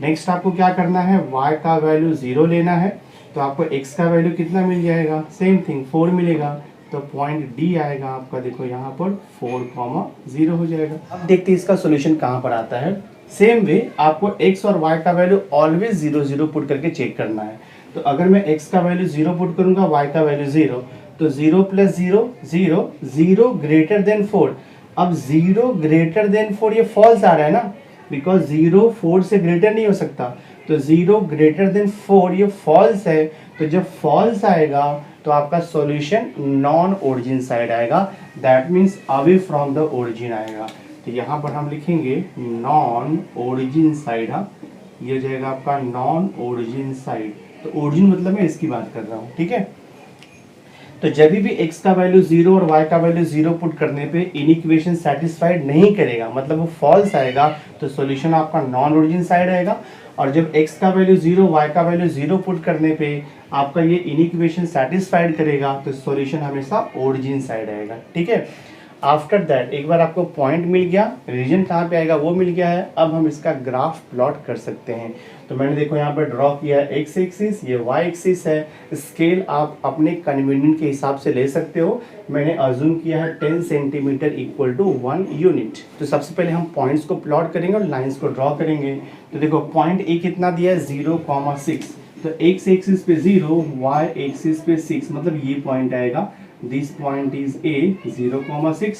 नेक्स्ट आपको क्या करना है, y का वैल्यू 0 लेना है। तो आपको x का वैल्यू कितना मिल जाएगा, सेम थिंग 4 मिलेगा। तो पॉइंट D आएगा आपका, देखो यहाँ पर 4,0 हो जाएगा। अब देखते हैं इसका सोल्यूशन कहाँ पर आता है। सेम वे आपको x और y का वैल्यू ऑलवेज 0 0 पुट करके चेक करना है। तो अगर मैं x का वैल्यू 0 पुट करूंगा, y का वैल्यू 0, तो 0 प्लस 0 0, 0 ग्रेटर देन 4। अब 0 ग्रेटर देन 4 ये फॉल्स आ रहा है ना, बिकॉज 0 4 से ग्रेटर नहीं हो सकता। तो 0 ग्रेटर देन 4 ये फॉल्स है। तो जब फॉल्स आएगा तो आपका सॉल्यूशन नॉन ओरिजिन साइड आएगा, that means away from the origin आएगा। तो यहाँ पर हम लिखेंगे नॉन ओरिजिन साइड। हाँ, ये हो जाएगा आपका नॉन ओरिजिन साइड। तो ओरिजिन मतलब मैं इसकी बात कर रहा हूँ, ठीक है। तो जब भी x का वैल्यू 0 और y का वैल्यू 0 पुट करने पे इन इक्वेशन सेटिस्फाइड नहीं करेगा, मतलब वो फॉल्स आएगा, तो सॉल्यूशन आपका नॉन ओरिजिन साइड आएगा। और जब x का वैल्यू 0 y का वैल्यू 0 पुट करने पे आपका ये इन इक्वेशन सेटिस्फाइड करेगा, तो सॉल्यूशन हमेशा ओरिजिन साइड आएगा, ठीक है। आफ्टर दैट एक बार आपको पॉइंट मिल गया, रीजन कहाँ पे आएगा वो मिल गया है, अब हम इसका ग्राफ प्लॉट कर सकते हैं। तो मैंने देखो यहाँ पर ड्रॉ किया है एक्स एक्सिस, ये वाई एक्सिस है। स्केल आप अपने कन्वीनियंट के हिसाब से ले सकते हो। मैंने अज्यूम किया है 10 सेंटीमीटर इक्वल टू 1 यूनिट। तो सबसे पहले हम पॉइंट्स को प्लॉट करेंगे और लाइन्स को ड्रॉ करेंगे। तो देखो पॉइंट ए कितना दिया है 0,6, तो एक्स एक्सिस पे 0, वाई एक्सिस पे 6, मतलब ये पॉइंट आएगा। This point is a 0,6।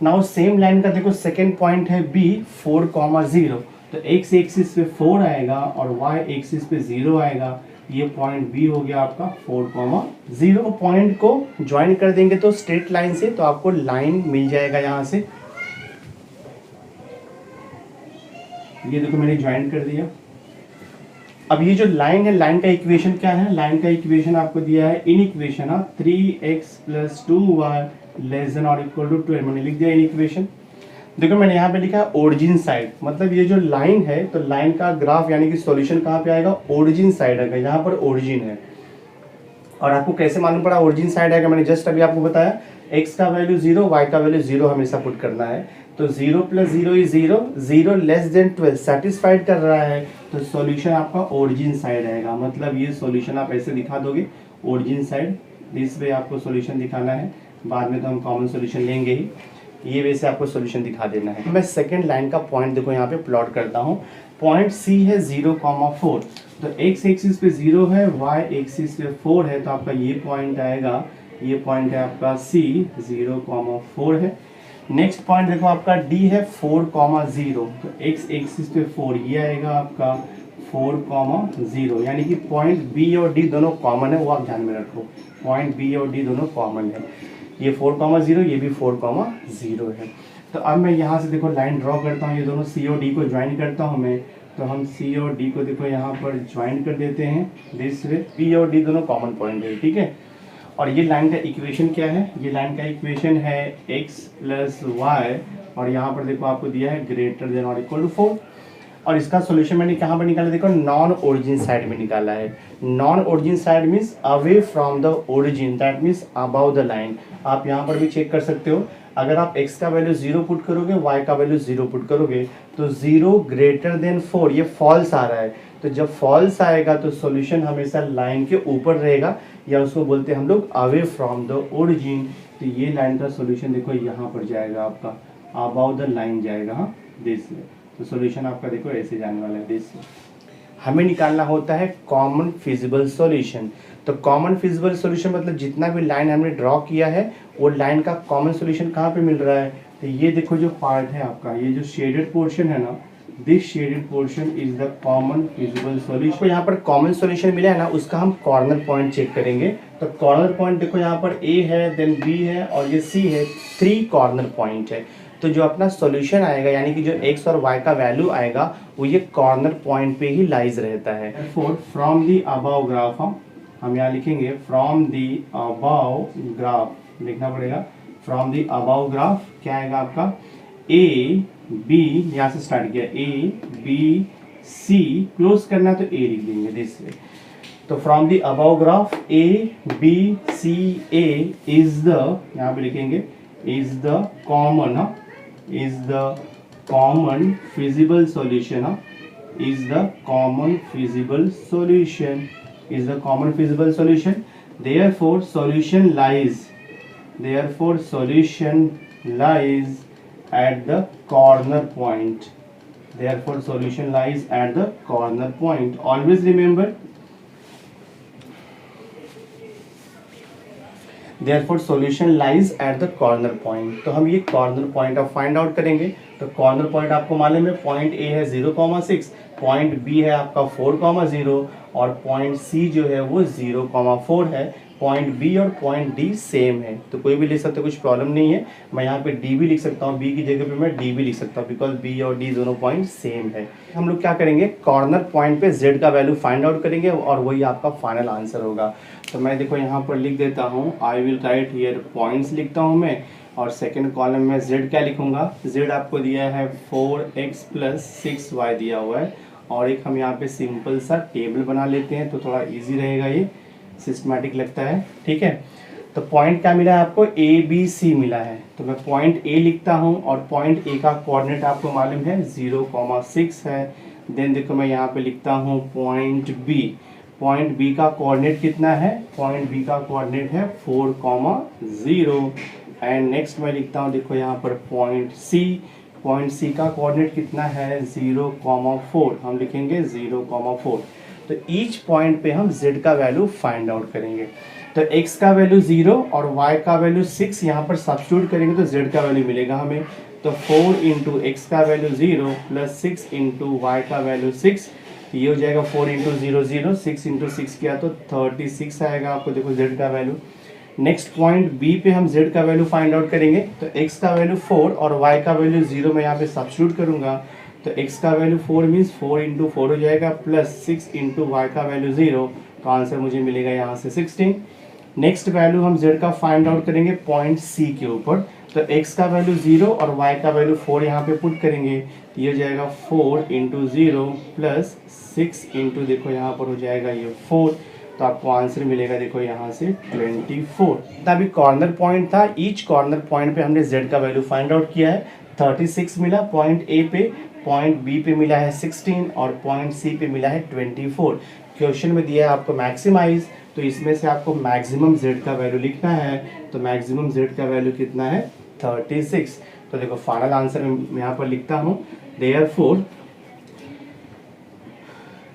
Now same line का देखो सेकेंड पॉइंट है बी 4,0, तो एक्स एक्सिस पे 4 आएगा और वाई एक्सिस पे 0 आएगा। ये पॉइंट बी हो गया आपका 4,0। पॉइंट को ज्वाइन कर देंगे तो स्ट्रेट लाइन से, तो आपको लाइन मिल जाएगा यहाँ से। ये देखो मैंने ज्वाइन कर दिया। अब ये जो लाइन है, लाइन का इक्वेशन क्या है? लाइन का इक्वेशन आपको दिया है in equation 3x + 2y less than और इक्वल टू 12, मैंने लिख दिया इन इक्वेशन। देखो मैंने यहाँ पे लिखा है ओरिजिन साइड, मतलब ये जो लाइन है तो लाइन का ग्राफ यानी कि सॉल्यूशन कहाँ पे आएगा? ओरिजिन साइड आएगा, यहाँ पर ओरिजिन है। और आपको कैसे मालूम पड़ा ओरिजिन साइड आएगा? मैंने जस्ट अभी आपको बताया x का वैल्यू 0, y का वैल्यू 0 हमेशा पुट करना है। तो 0 + 0 इज 0, 0 लेस देन 12 सेटिस्फाइड कर रहा है, तो सॉल्यूशन आपका ओरिजिन साइड आएगा। मतलब ये सॉल्यूशन आप ऐसे दिखा दोगे ओरिजिन साइड, दिस वे आपको सॉल्यूशन दिखाना है। बाद में तो हम कॉमन सॉल्यूशन लेंगे ही, ये वे से आपको सॉल्यूशन दिखा देना है। मैं सेकंड लाइन का पॉइंट देखो यहाँ पे प्लॉट करता हूँ। पॉइंट सी है 0,4, तो एक्स एक्सिस पे 0 है, वाई एक्सिस पे 4 है, तो आपका ये पॉइंट आएगा, ये पॉइंट है आपका सी 0,4 है। नेक्स्ट पॉइंट देखो आपका डी है 4,0, तो एक्स एक्सिस पे 4, ये आएगा आपका 4,0, यानी कि पॉइंट बी और डी दोनों कॉमन है, वो आप ध्यान में रखो। पॉइंट बी और डी दोनों कॉमन है, ये 4,0, ये भी 4,0 है। तो अब मैं यहाँ से देखो लाइन ड्रॉ करता हूँ, ये दोनों सी और डी को ज्वाइन करता हूँ मैं। तो हम सी और डी को देखो यहाँ पर ज्वाइन कर देते हैं दिस वे। पी और डी दोनों कॉमन पॉइंट है, ठीक है। और ये लाइन का इक्वेशन क्या है? ये लाइन का इक्वेशन है x + y, और यहाँ पर देखो आपको दिया है ग्रेटर देन और इक्वल टू 4। और इसका सॉल्यूशन मैंने कहाँ पर निकाला? देखो नॉन ओरिजिन साइड में निकाला है। Non origin side means away from the origin, that means about the line. आप यहाँ पर भी चेक कर सकते हो, अगर आप x का वैल्यू 0 पुट करोगे, y का वैल्यू 0 पुट करोगे, तो 0 ग्रेटर देन 4, ये फॉल्स आ रहा है। तो जब फॉल्स आएगा तो सॉल्यूशन हमेशा लाइन के ऊपर रहेगा, या उसको बोलते हैं हम लोग अवे फ्रॉम द ओरिजिन। तो ये लाइन का सॉल्यूशन देखो यहाँ पर जाएगा आपका, अबाउ द लाइन जाएगा, हाँ दिस में। तो सॉल्यूशन आपका देखो ऐसे जाने वाला है दिस में। हमें निकालना होता है कॉमन फिजिबल सॉल्यूशन। तो कॉमन फिजिबल सॉल्यूशन मतलब जितना भी लाइन हमने ड्रॉ किया है वो लाइन का कॉमन सॉल्यूशन कहाँ पे मिल रहा है? तो ये देखो जो पार्ट है आपका, ये जो शेडेड पोर्शन है ना, this shaded portion is the common feasible solution. तो यहाँ पर कॉमन सॉल्यूशन मिला है ना, उसका हम कॉर्नर पॉइंट चेक करेंगे। तो कॉर्नर पॉइंट देखो यहाँ पर ए है, देन बी है और ये सी है, 3 कॉर्नर पॉइंट है। तो जो अपना सॉल्यूशन आएगा यानी कि जो x और y का वैल्यू आएगा वो ये कॉर्नर पॉइंट पे ही लाइज रहता है। फ्रॉम दी अबाव ग्राफ हम यहाँ लिखेंगे फ्रॉम दी अबाव ग्राफ लिखना पड़ेगा। फ्रॉम दी अबाव ग्राफ क्या आएगा आपका? ए बी, यहाँ से स्टार्ट किया ए बी सी, क्लोज करना है तो ए लिख देंगे दिस वे। तो from the above graph A B C A is the, यहाँ पे लिखेंगे is the common, is the common feasible solution, is the common feasible solution, is the common feasible solution. Therefore solution lies at the corner point. Therefore solution lies at the corner point. Always remember, Therefore solution lies at the corner point. तो हम ये corner point अब find out करेंगे। तो corner point आपको मालूम है, point A है 0,6, point B है आपका 4,0 और point C जो है वो 0,4 है। point B और point D सेम है, तो कोई भी लिख सकते हो, कुछ प्रॉब्लम नहीं है। मैं यहाँ पे D भी लिख सकता हूँ, B की जगह पे मैं D भी लिख सकता हूँ, बिकॉज B और D दोनों पॉइंट सेम है। हम लोग क्या करेंगे, कॉर्नर पॉइंट पे Z का वैल्यू फाइंड आउट करेंगे और वही आपका फाइनल आंसर होगा। तो मैं देखो यहाँ पर लिख देता हूँ, I will write here points लिखता हूँ मैं, और सेकंड कॉलम में Z क्या लिखूंगा? Z आपको दिया है 4x + 6y दिया हुआ है, और एक हम यहाँ पे सिंपल सा टेबल बना लेते हैं तो थोड़ा इजी रहेगा, ये सिस्टमैटिक लगता है, ठीक है। तो पॉइंट क्या मिला है आपको, ए बी सी मिला है। तो मैं पॉइंट ए लिखता हूँ और पॉइंट ए का कोऑर्डिनेट आपको मालूम है 0,6 है। देन देखो मैं यहाँ पे लिखता हूँ पॉइंट बी। पॉइंट बी का कोऑर्डिनेट कितना है, पॉइंट बी का कोऑर्डिनेट है 4,0। एंड नेक्स्ट मैं लिखता हूँ देखो यहाँ पर पॉइंट सी। पॉइंट सी का कोऑर्डिनेट कितना है 0,4, हम लिखेंगे 0,4। तो ईच पॉइंट पे हम z का वैल्यू फाइंड आउट करेंगे। तो x का वैल्यू 0 और y का वैल्यू 6 यहाँ पर सब्स्टिट्यूट करेंगे तो z का वैल्यू मिलेगा हमें। तो 4 इंटू एक्स का वैल्यू 0 प्लस 6 इंटू वाई का वैल्यू 6, ये हो जाएगा 4 इंटू 0 0, 6 इंटू 6 किया तो 36 आएगा आपको देखो z का वैल्यू। नेक्स्ट पॉइंट बी पे हम z का वैल्यू फाइंड आउट करेंगे। तो x का वैल्यू 4 और y का वैल्यू 0 मैं यहाँ पे सब्स्टिट्यूट करूँगा। तो x का वैल्यू 4 मीन्स 4 इंटू 4 हो जाएगा प्लस 6 इंटू वाई का वैल्यू 0, तो आंसर मुझे मिलेगा यहाँ से 16। नेक्स्ट वैल्यू हम z का फाइंड आउट करेंगे पॉइंट c के ऊपर। तो x का वैल्यू 0 और y का वैल्यू 4 यहाँ पे पुट करेंगे, तो ये हो जाएगा 4 इंटू 0 प्लस 6 इंटू देखो यहाँ पर हो जाएगा ये 4, तो आपको आंसर मिलेगा देखो यहाँ से 24। अभी कॉर्नर पॉइंट था, ईच कॉर्नर पॉइंट पे हमने z का वैल्यू फाइंड आउट किया है। 36 मिला पॉइंट ए पे, पॉइंट बी पे मिला है 16 और पॉइंट सी पे मिला है 24। क्वेश्चन में दिया है आपको मैक्सिमाइज, तो इसमें से आपको मैक्सिमम z का वैल्यू लिखना है। तो मैक्सिमम z का वैल्यू कितना है 36। तो देखो फाइनल आंसर मैं यहाँ पर लिखता हूँ, देयरफॉर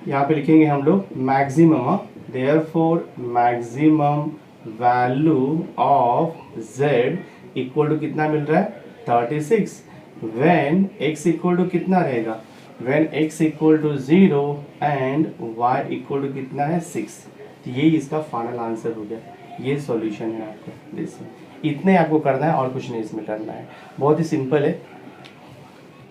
यहाँ पे लिखेंगे हम लोग maximum, therefore maximum value of z equal to कितना मिल रहा है 36, व्हेन x इक्वल टू कितना रहेगा, when x equal to 0 and y equal to कितना है 6। तो यही इसका फाइनल आंसर हो गया, ये सॉल्यूशन है आपको। देखिए इतने आपको करना है और कुछ नहीं इसमें करना है, बहुत ही सिंपल है।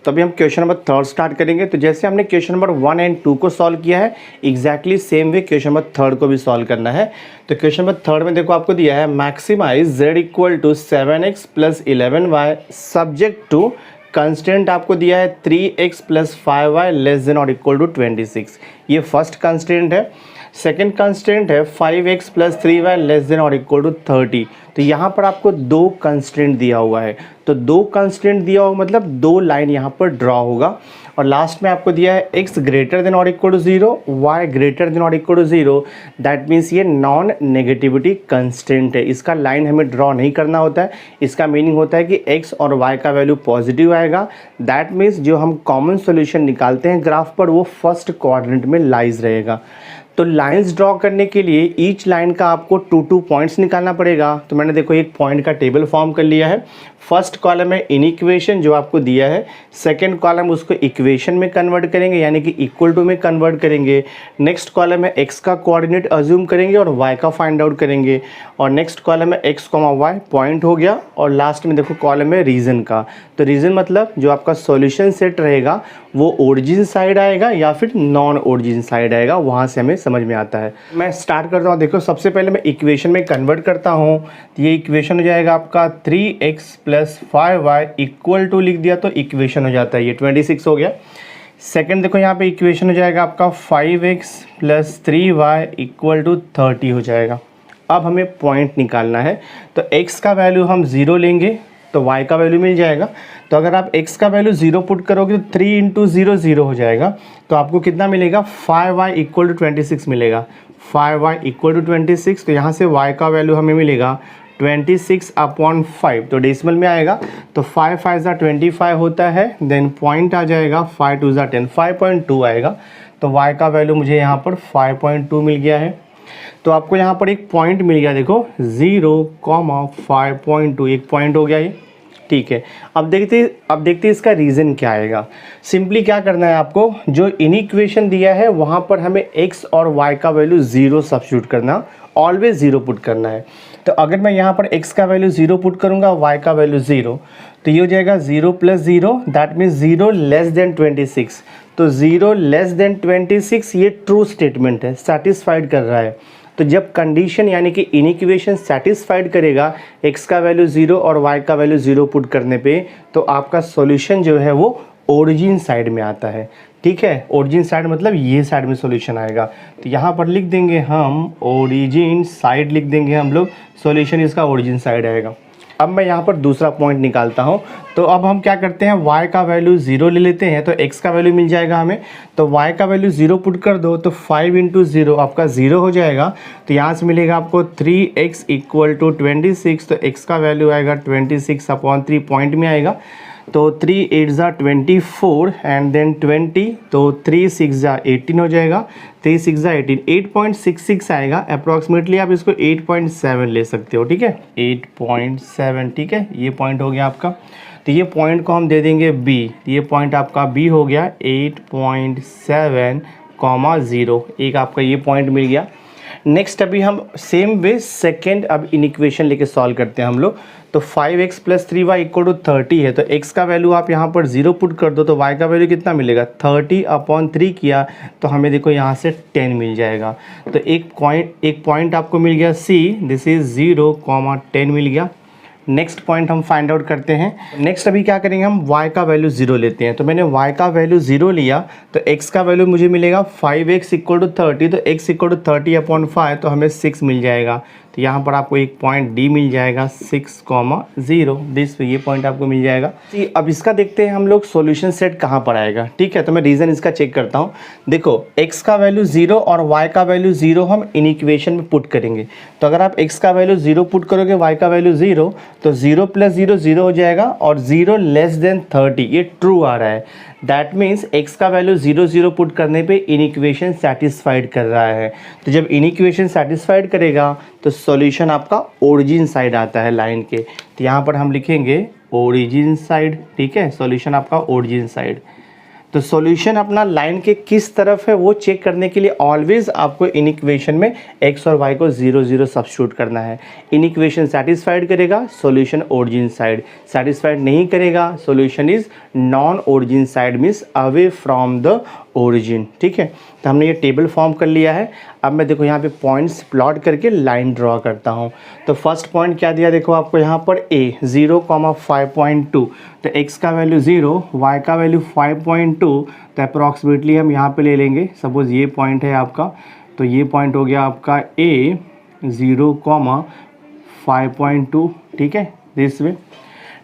तभी हम क्वेश्चन नंबर 3 स्टार्ट करेंगे। तो जैसे हमने क्वेश्चन नंबर 1 एंड 2 को सॉल्व किया है, exactly same way question number 3 को भी सॉल्व करना है। तो क्वेश्चन नंबर 3 में देखो आपको दिया है maximise z equal to 7x plus 11y subject to constant आपको दिया है 3x plus 5y less than और इक्वल टू 26। ये फर्स्ट कंस्टेंट है। सेकेंड कंस्टेंट है 5x plus 3y less than और इक्वल टू 30। तो यहाँ पर आपको दो कंस्टेंट दिया हुआ है, तो दो कंस्टेंट दिया हुआ मतलब दो लाइन यहाँ पर ड्रॉ होगा। और लास्ट में आपको दिया है x ग्रेटर देन और equal to 0, y greater than और इक्वल टू 0। दैट मीन्स ये नॉन नेगेटिविटी कंस्टेंट है, इसका लाइन हमें ड्रॉ नहीं करना होता है। इसका मीनिंग होता है कि x और y का वैल्यू पॉजिटिव आएगा। दैट मीन्स जो हम कॉमन सोल्यूशन निकालते हैं ग्राफ पर वो फर्स्ट क्वाड्रेंट में लाइज रहेगा। तो लाइंस ड्रॉ करने के लिए ईच लाइन का आपको 2 पॉइंट्स निकालना पड़ेगा। तो मैंने देखो एक पॉइंट का टेबल फॉर्म कर लिया है। फर्स्ट कॉलम है इनइक्वेशन जो आपको दिया है, सेकंड कॉलम उसको इक्वेशन में कन्वर्ट करेंगे यानी कि इक्वल टू में कन्वर्ट करेंगे। नेक्स्ट कॉलम है एक्स का कोऑर्डिनेट अज्यूम करेंगे और वाई का फाइंड आउट करेंगे। और नेक्स्ट कॉलम है एक्स कॉमा वाई, पॉइंट हो गया। और लास्ट में देखो कॉलम है रीजन का। तो रीजन मतलब जो आपका सॉल्यूशन सेट रहेगा वो ओरिजिन साइड आएगा या फिर नॉन ओरिजिन साइड आएगा, वहाँ से हमें समझ में आता है। मैं स्टार्ट करता हूँ। देखो सबसे पहले मैं इक्वेशन में कन्वर्ट करता हूँ। तो ये इक्वेशन हो जाएगा आपका 3x plus 5y equal to लिख दिया तो इक्वेशन हो जाता है ये 26 हो गया। सेकंड देखो यहाँ पे इक्वेशन हो जाएगा आपका 5x plus 3y equal to 30 हो जाएगा। अब हमें पॉइंट निकालना है। तो x का वैल्यू हम 0 लेंगे तो y का वैल्यू मिल जाएगा। तो अगर आप x का वैल्यू 0 पुट करोगे तो 3 इंटू 0 0 हो जाएगा। तो आपको कितना मिलेगा 5y इक्वल टू 26 मिलेगा। 5y equal to 26। तो यहाँ से y का वैल्यू हमें मिलेगा 26/5। तो डेसिमल में आएगा तो 5 5 25 होता है। देन पॉइंट आ जाएगा 5 2 10, 5.2 आएगा। तो y का वैल्यू मुझे यहाँ पर 5.2 मिल गया है। तो आपको यहाँ पर एक पॉइंट मिल गया, देखो 0,5.2 एक पॉइंट हो गया ये, ठीक है। अब देखते इसका रीज़न क्या आएगा। सिंपली क्या करना है आपको, जो इनइक्वेशन दिया है वहाँ पर हमें x और y का वैल्यू 0 सब्स्टिट्यूट करना, ऑलवेज 0 पुट करना है। तो अगर मैं यहाँ पर x का वैल्यू 0 पुट करूँगा, y का वैल्यू 0, तो ये हो जाएगा 0 plus 0, that means 0 less than 26। तो 0 लेस देन 26 ये ट्रू स्टेटमेंट है, सेटिस्फाइड कर रहा है। तो जब कंडीशन यानी कि इनइक्वेशन सेटिस्फाइड करेगा x का वैल्यू 0 और y का वैल्यू 0 पुट करने पे, तो आपका सॉल्यूशन जो है वो ओरिजिन साइड में आता है। ठीक है। ओरिजिन साइड मतलब ये साइड में सॉल्यूशन आएगा, तो यहाँ पर लिख देंगे हम ओरिजिन साइड, लिख देंगे हम लोग, सॉल्यूशन इसका ओरिजिन साइड आएगा। अब मैं यहाँ पर दूसरा पॉइंट निकालता हूँ। तो अब हम क्या करते हैं, y का वैल्यू 0 ले लेते हैं, तो x का वैल्यू मिल जाएगा हमें। तो y का वैल्यू 0 पुट कर दो, तो 5 इंटू 0 आपका 0 हो जाएगा। तो यहाँ से मिलेगा आपको 3x इक्वल टू 26। तो x का वैल्यू आएगा 26/3 पॉइंट में आएगा। तो 3 8 ज़ा 24 एंड देन 20, तो 3 6 ज़ा 18 हो जाएगा। 3 6 ज़ा 18, 8.66 आएगा अप्रॉक्सीमेटली। आप इसको 8.7 ले सकते हो, ठीक है, 8.7, ठीक है। ये पॉइंट हो गया आपका। तो ये पॉइंट को हम दे देंगे b, ये पॉइंट आपका b हो गया 8.7,0। एक आपका ये पॉइंट मिल गया। नेक्स्ट अभी हम सेम वे सेकेंड अब इन इक्वेशन लेके सॉल्व करते हैं हम लोग। तो 5x + 3y = 30 है, तो x का वैल्यू आप यहाँ पर 0 पुट कर दो, तो y का वैल्यू कितना मिलेगा, 30/3 किया तो हमें देखो यहाँ से 10 मिल जाएगा। तो एक पॉइंट आपको मिल गया c, दिस इज 0,10 मिल गया। नेक्स्ट पॉइंट हम फाइंड आउट करते हैं। नेक्स्ट अभी क्या करेंगे, हम y का वैल्यू 0 लेते हैं। तो मैंने y का वैल्यू 0 लिया, तो x का वैल्यू मुझे मिलेगा 5x = 30, तो x = 30/5, तो हमें 6 मिल जाएगा। तो यहाँ पर आपको एक पॉइंट d मिल जाएगा 6,0, दिस ये पॉइंट आपको मिल जाएगा। अब इसका देखते हैं हम लोग सॉल्यूशन सेट कहाँ पर आएगा, ठीक है। तो मैं रीज़न इसका चेक करता हूँ। देखो x का वैल्यू 0 और y का वैल्यू 0 हम इन इक्वेशन में पुट करेंगे। तो अगर आप x का वैल्यू 0 पुट करोगे, y का वैल्यू 0, तो 0 + 0 0 हो जाएगा, और 0 < 30 ये ट्रू आ रहा है। दैट मीन्स x का वैल्यू 0 0 पुट करने पे इन इक्वेशन सेटिस्फाइड कर रहा है। तो जब इन इक्वेशन सेटिस्फाइड करेगा तो सॉल्यूशन आपका ओरिजिन साइड आता है लाइन के। तो यहाँ पर हम लिखेंगे ओरिजिन साइड, ठीक है, सॉल्यूशन आपका ओरिजिन साइड। तो सॉल्यूशन अपना लाइन के किस तरफ है वो चेक करने के लिए ऑलवेज आपको इन इक्वेशन में x और y को 0 0 सब्स्टिट्यूट करना है। इन इक्वेशन सेटिस्फाइड करेगा, सॉल्यूशन ओरिजिन साइड। सेटिस्फाइड नहीं करेगा, solution is non origin side, means away from the origin, ठीक है। तो हमने ये टेबल फॉर्म कर लिया है। अब मैं देखो यहाँ पे पॉइंट्स प्लॉट करके लाइन ड्रॉ करता हूँ। तो फर्स्ट पॉइंट क्या दिया, देखो आपको यहाँ पर a 0,5.2, तो x का वैल्यू 0, y का वैल्यू 5.2, तो अप्रॉक्सीमेटली हम यहाँ पे ले लेंगे। सपोज़ ये पॉइंट है आपका, तो ये पॉइंट हो गया आपका a 0,5.2, ठीक है, this way.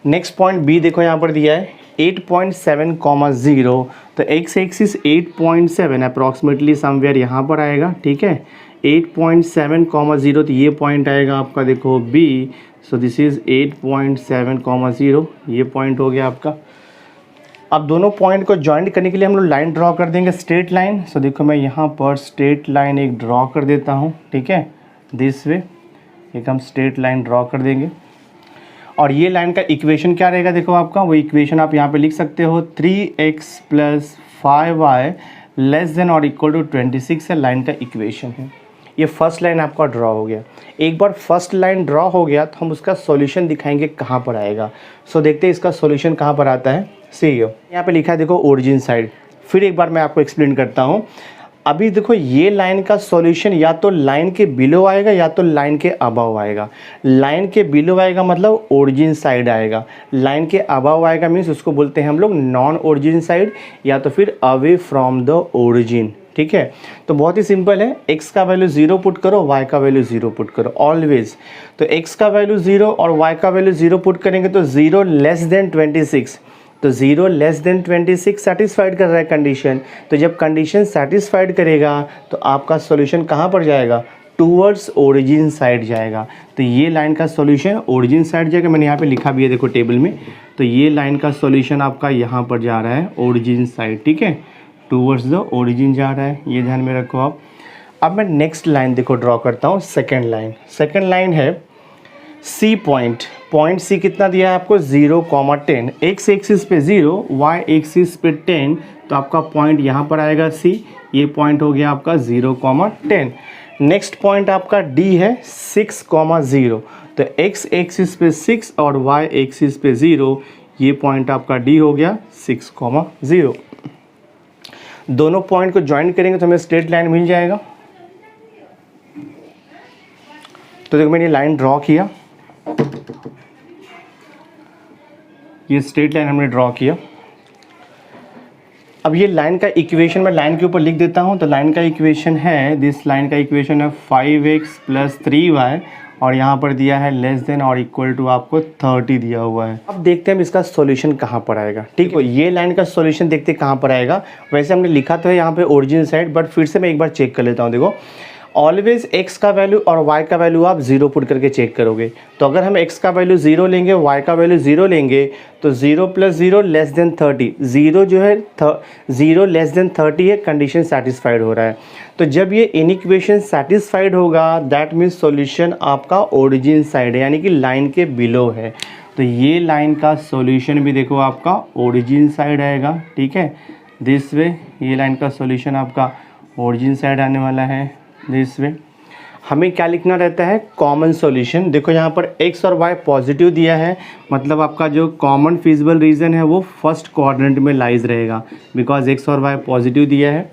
Next point b देखो यहाँ पर दिया है 8.7,0, तो x एक्सिस 8.7 अप्रॉक्सीमेटली समवेयर यहाँ पर आएगा, ठीक है, 8.7,0, तो ये पॉइंट आएगा आपका देखो b, सो दिस इज़ 8.7,0, ये पॉइंट हो गया आपका। अब दोनों पॉइंट को जॉइंट करने के लिए हम लोग लाइन ड्रॉ कर देंगे, स्ट्रेट लाइन। सो देखो मैं यहाँ पर स्ट्रेट लाइन एक ड्रॉ कर देता हूँ, ठीक है, दिस वे एक हम स्ट्रेट लाइन ड्रॉ कर देंगे। और ये लाइन का इक्वेशन क्या रहेगा, देखो आपका वो इक्वेशन आप यहाँ पे लिख सकते हो, 3x + 5y < 26 है, लाइन का इक्वेशन है। ये फर्स्ट लाइन आपका ड्रॉ हो गया। एक बार फर्स्ट लाइन ड्रॉ हो गया तो हम उसका सॉल्यूशन दिखाएंगे कहाँ पर आएगा। सो देखते हैं इसका सॉल्यूशन कहाँ पर आता है। सी यहाँ पे लिखा है देखो ओरिजिन साइड। फिर एक बार मैं आपको एक्सप्लेन करता हूँ। अभी देखो ये लाइन का सॉल्यूशन या तो लाइन के बिलो आएगा या तो लाइन के अबव आएगा। लाइन के बिलो आएगा मतलब ओरिजिन साइड आएगा, लाइन के अबव आएगा मीन्स उसको बोलते हैं हम लोग नॉन ओरिजिन साइड या तो फिर अवे फ्रॉम द ओरिजिन, ठीक है। तो बहुत ही सिंपल है, x का वैल्यू 0 पुट करो, y का वैल्यू 0 पुट करो ऑलवेज। तो x का वैल्यू 0 और y का वैल्यू 0 पुट करेंगे तो 0 < 26, तो 0 < 26 सेटिस्फाइड कर रहा है कंडीशन। तो जब कंडीशन सेटिस्फाइड करेगा तो आपका सॉल्यूशन कहाँ पर जाएगा, टूवर्ड्स ओरिजिन साइड जाएगा। तो ये लाइन का सॉल्यूशन ओरिजिन साइड जाएगा, मैंने यहाँ पे लिखा भी है देखो टेबल में। तो ये लाइन का सॉल्यूशन आपका यहाँ पर जा रहा है ओरिजिन साइड, ठीक है, टूवर्ड्स द ओरिजिन जा रहा है, ये ध्यान में रखो आप। अब मैं नेक्स्ट लाइन देखो ड्रॉ करता हूँ, सेकेंड लाइन। सेकेंड लाइन है सी पॉइंट। पॉइंट सी कितना दिया है आपको 0,10, x एक्सिस पे 0, y एक्सिस पे 10, तो आपका पॉइंट यहाँ पर आएगा सी। ये पॉइंट हो गया आपका 0,10। नेक्स्ट पॉइंट आपका D है 6,0, तो x एक्सिस पे 6 और y एक्सिस पे 0, ये पॉइंट आपका D हो गया 6,0। दोनों पॉइंट को ज्वाइन करेंगे तो हमें स्ट्रेट लाइन मिल जाएगा। तो देखो मैंने लाइन ड्रॉ किया, ये स्ट्रेट लाइन हमने ड्रॉ किया। अब ये लाइन का इक्वेशन मैं लाइन के ऊपर लिख देता हूँ। तो लाइन का इक्वेशन है, दिस लाइन का इक्वेशन है 5x + 3y और यहाँ पर दिया है लेस देन और इक्वल टू आपको 30 दिया हुआ है। अब देखते हैं इसका सॉल्यूशन कहाँ पर आएगा। ठीक है, ये लाइन का सॉल्यूशन देखते हैं कहाँ पर आएगा। वैसे हमने लिखा तो है यहाँ पे ओरिजिन साइड, बट फिर से मैं एक बार चेक कर लेता हूँ। देखो ऑलवेज x का वैल्यू और y का वैल्यू आप 0 पुट करके चेक करोगे। तो अगर हम x का वैल्यू 0 लेंगे, y का वैल्यू 0 लेंगे, तो 0 + 0 लेस देन 30, 0 जो है 0 लेस देन 30 है, कंडीशन सेटिस्फाइड हो रहा है। तो जब ये इनइक्वेशन सेटिस्फाइड होगा, दैट मीन्स सॉल्यूशन आपका ओरिजिन साइड है, यानी कि लाइन के बिलो है। तो ये लाइन का सॉल्यूशन भी देखो आपका ओरिजिन साइड आएगा। ठीक है, दिस वे ये लाइन का सॉल्यूशन आपका ओरिजिन साइड आने वाला है। दिस वे हमें क्या लिखना रहता है, कॉमन सॉल्यूशन। देखो यहाँ पर x और y पॉजिटिव दिया है, मतलब आपका जो कॉमन फिजिबल रीजन है वो फर्स्ट क्वाड्रेंट में लाइज रहेगा, बिकॉज x और y पॉजिटिव दिया है।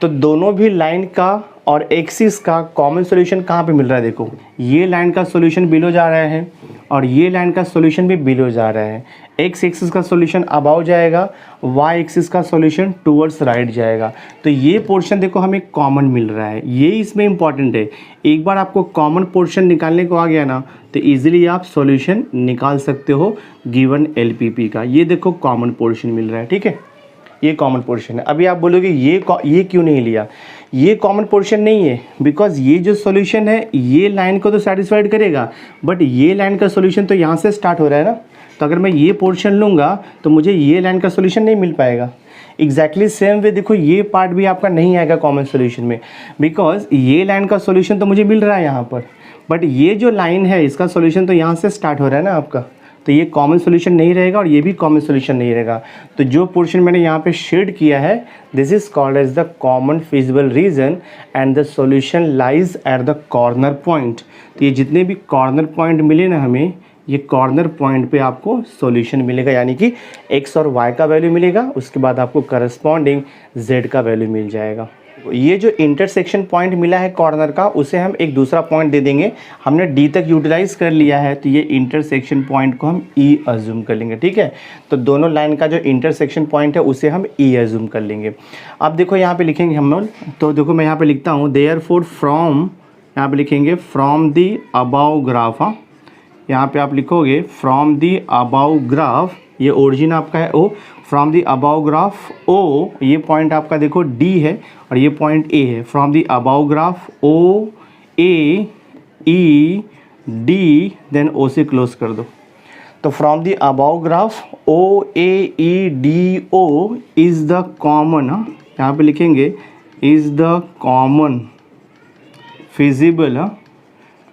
तो दोनों भी लाइन का और एक्सिस का कॉमन सॉल्यूशन कहाँ पे मिल रहा है। देखो ये लाइन का सॉल्यूशन बिलो जा रहा है और ये लाइन का सॉल्यूशन भी बिलो जा रहा है। एक्स एक्सिस का सॉल्यूशन अबाव जाएगा, वाई एक्सिस का सॉल्यूशन टूवर्ड्स राइट जाएगा। तो ये पोर्शन देखो हमें कॉमन मिल रहा है, ये इसमें इंपॉर्टेंट है। एक बार आपको कॉमन पोर्शन निकालने को आ गया ना, तो इजीली आप सॉल्यूशन निकाल सकते हो गिवन एलपीपी का। ये देखो कॉमन पोर्शन मिल रहा है। ठीक है, ये कॉमन पोर्शन है। अभी आप बोलोगे ये क्यों नहीं लिया, ये कॉमन पोर्शन नहीं है, बिकॉज ये जो सॉल्यूशन है ये लाइन को तो सेटिस्फाइड करेगा, बट ये लाइन का सॉल्यूशन तो यहाँ से स्टार्ट हो रहा है ना। तो अगर मैं ये पोर्शन लूँगा तो मुझे ये लाइन का सॉल्यूशन नहीं मिल पाएगा। एग्जैक्टली सेम वे देखो ये पार्ट भी आपका नहीं आएगा कॉमन सॉल्यूशन में, बिकॉज ये लाइन का सॉल्यूशन तो मुझे मिल रहा है यहाँ पर, बट ये जो लाइन है इसका सॉल्यूशन तो यहाँ से स्टार्ट हो रहा है ना आपका। तो ये कॉमन सॉल्यूशन नहीं रहेगा और ये भी कॉमन सॉल्यूशन नहीं रहेगा। तो जो पोर्शन मैंने यहाँ पे शेड किया है, this is called as the common feasible region and the solution lies at the corner point. तो ये जितने भी कॉर्नर पॉइंट मिले ना हमें, ये कॉर्नर पॉइंट पे आपको सॉल्यूशन मिलेगा, यानी कि x और y का वैल्यू मिलेगा, उसके बाद आपको करस्पॉन्डिंग z का वैल्यू मिल जाएगा। ये जो इंटरसेक्शन पॉइंट मिला है कॉर्नर का, उसे हम एक दूसरा पॉइंट दे देंगे। हमने D तक यूटिलाइज कर लिया है, तो ये इंटरसेक्शन पॉइंट को हम E अज्यूम कर लेंगे। ठीक है, तो दोनों लाइन का जो इंटरसेक्शन पॉइंट है उसे हम E अज्यूम कर लेंगे। अब देखो यहाँ पे लिखेंगे हम लोग, तो देखो मैं यहाँ पे लिखता हूँ देयरफॉर फ्रॉम, यहाँ पे लिखेंगे फ्रॉम द अबाव ग्राफ। हाँ, यहाँ पे आप लिखोगे फ्रॉम द अबाव ग्राफ, ये ओरिजिन आपका है O, from the above graph O, ये पॉइंट आपका देखो D है और ये पॉइंट A है। From the above graph O A E D, then O से क्लोज कर दो। तो from the above graph O A E D O is the common, यहाँ पे लिखेंगे is the common feasible,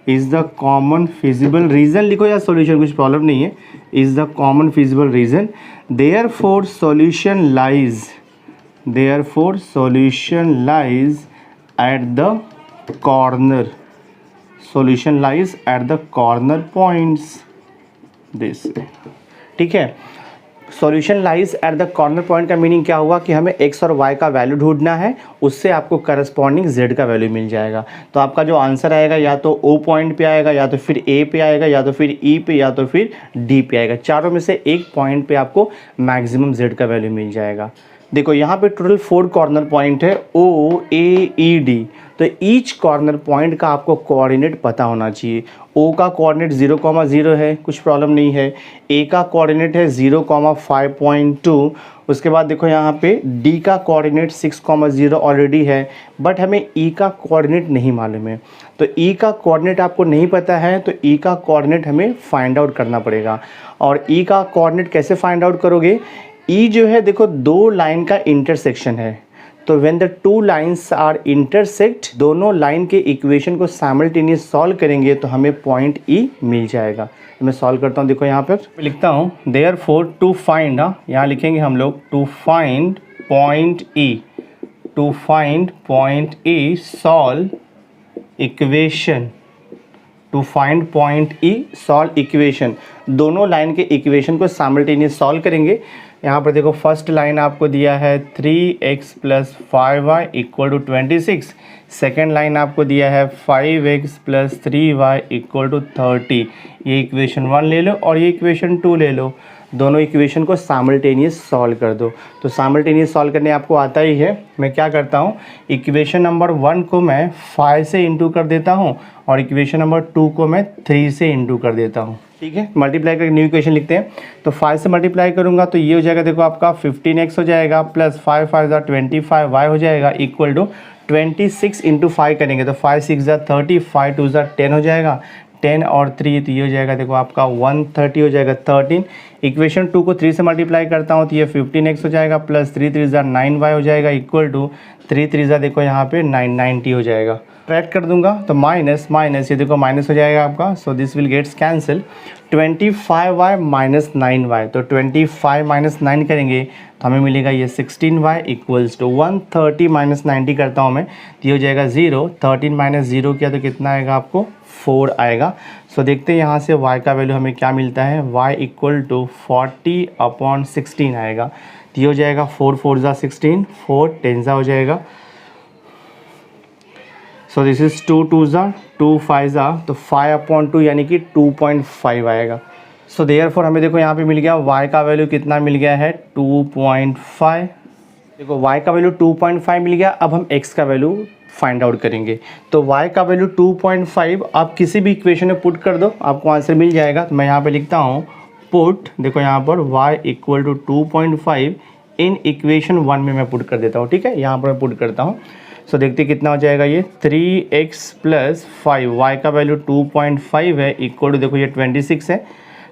is the common feasible region लिखो या solution, कुछ प्रॉब्लम नहीं है। Is the common feasible reason, therefore solution lies, therefore solution lies at the corner, solution lies at the corner points this. ठीक है, solution lies at the corner point का meaning क्या हुआ कि हमें x और y का वैल्यू ढूंढना है, उससे आपको करस्पॉन्डिंग z का वैल्यू मिल जाएगा। तो आपका जो आंसर आएगा या तो O पॉइंट पे आएगा, या तो फिर A पे आएगा, या तो फिर E पे, या तो फिर D पे आएगा। चारों में से एक पॉइंट पे आपको मैक्सिमम z का वैल्यू मिल जाएगा। देखो यहाँ पे टोटल 4 कॉर्नर पॉइंट है O A E D, तो ईच कॉर्नर पॉइंट का आपको कोऑर्डिनेट पता होना चाहिए। O का कोऑर्डिनेट 0,0 है, कुछ प्रॉब्लम नहीं है। A का कोऑर्डिनेट है 0,5.2। उसके बाद देखो यहाँ पे D का कोऑर्डिनेट 6,0 ऑलरेडी है, बट हमें E का कोऑर्डिनेट नहीं मालूम है। तो E का कोऑर्डिनेट आपको नहीं पता है, तो E का कोऑर्डिनेट हमें फाइंड आउट करना पड़ेगा। और E का कोऑर्डिनेट कैसे फाइंड आउट करोगे, E जो है देखो दो लाइन का इंटरसेक्शन है, तो when the two lines are intersect, दोनों लाइन के इक्वेशन को साइमल्टेनियस सॉल्व करेंगे तो हमें पॉइंट E मिल जाएगा। मैं सॉल्व करता हूँ, देखो यहाँ पर लिखता हूँ देयरफॉर टू फाइंड, यहाँ लिखेंगे हम लोग to find point E, to find point E solve equation, to find point E solve equation. दोनों लाइन के इक्वेशन को साइमल्टेनियस सॉल्व करेंगे। यहाँ पर देखो फर्स्ट लाइन आपको दिया है 3x + 5y = 26। सेकेंड लाइन आपको दिया है 5x + 3y = 30। ये इक्वेशन 1 ले लो और ये इक्वेशन 2 ले लो। दोनों इक्वेशन को साइमल्टेनियस सॉल्व कर दो। तो साइमल्टेनियस सॉल्व करने आपको आता ही है। मैं क्या करता हूँ, इक्वेशन नंबर 1 को मैं 5 से इंटू कर देता हूँ और इक्वेशन नंबर 2 को मैं 3 से इंटू कर देता हूँ। ठीक है, मल्टीप्लाई करके न्यू इक्वेशन लिखते हैं। तो 5 से मल्टीप्लाई करूँगा तो ये हो जाएगा, देखो आपका 15x हो जाएगा प्लस 5 5 25y हो जाएगा इक्वल टू 26 इंटू 5 करेंगे तो 5 6 30, 5 2 10 हो जाएगा, 10 और 3 तो ये हो जाएगा, देखो आपका 130 हो जाएगा 13। इक्वेशन 2 को 3 से मल्टीप्लाई करता हूँ तो ये 15x हो जाएगा प्लस 3 3 9y हो जाएगा इक्वल टू 3 3 देखो यहाँ पे 990 हो जाएगा। ट्रैक कर दूंगा तो माइनस माइनस, ये देखो माइनस हो जाएगा आपका, so this will gets cancel. 25y minus 9y, तो 25 माइनस 9 करेंगे तो हमें मिलेगा ये 16y इक्वल्स टू 130 माइनस 90 करता हूँ मैं तो ये हो जाएगा 0। 13 माइनस 0 किया तो कितना आएगा आपको, 4 आएगा। सो देखते हैं यहाँ से y का वैल्यू हमें क्या मिलता है, y इक्वल टू 40/16 आएगा तो ये हो जाएगा 4 4 16, 4 10 हो जाएगा। सो दिस इज 2 2 2 5 तो 5/2 यानी कि 2.5 आएगा। सो देयरफॉर हमें देखो यहाँ पे मिल गया y का वैल्यू कितना मिल गया है, 2.5। देखो y का वैल्यू 2.5 मिल गया। अब हम x का वैल्यू फाइंड आउट करेंगे। तो y का वैल्यू 2.5 आप किसी भी इक्वेशन में पुट कर दो, आपको आंसर मिल जाएगा। तो मैं यहाँ पे लिखता हूँ पुट, देखो यहाँ पर y equal to 2.5 in equation 1 में मैं पुट कर देता हूँ। ठीक है, यहाँ पर मैं पुट करता हूँ। सो देखते कितना हो जाएगा, ये 3x प्लस 5, y का वैल्यू 2.5 है इक्वल टू, देखो ये 26 है।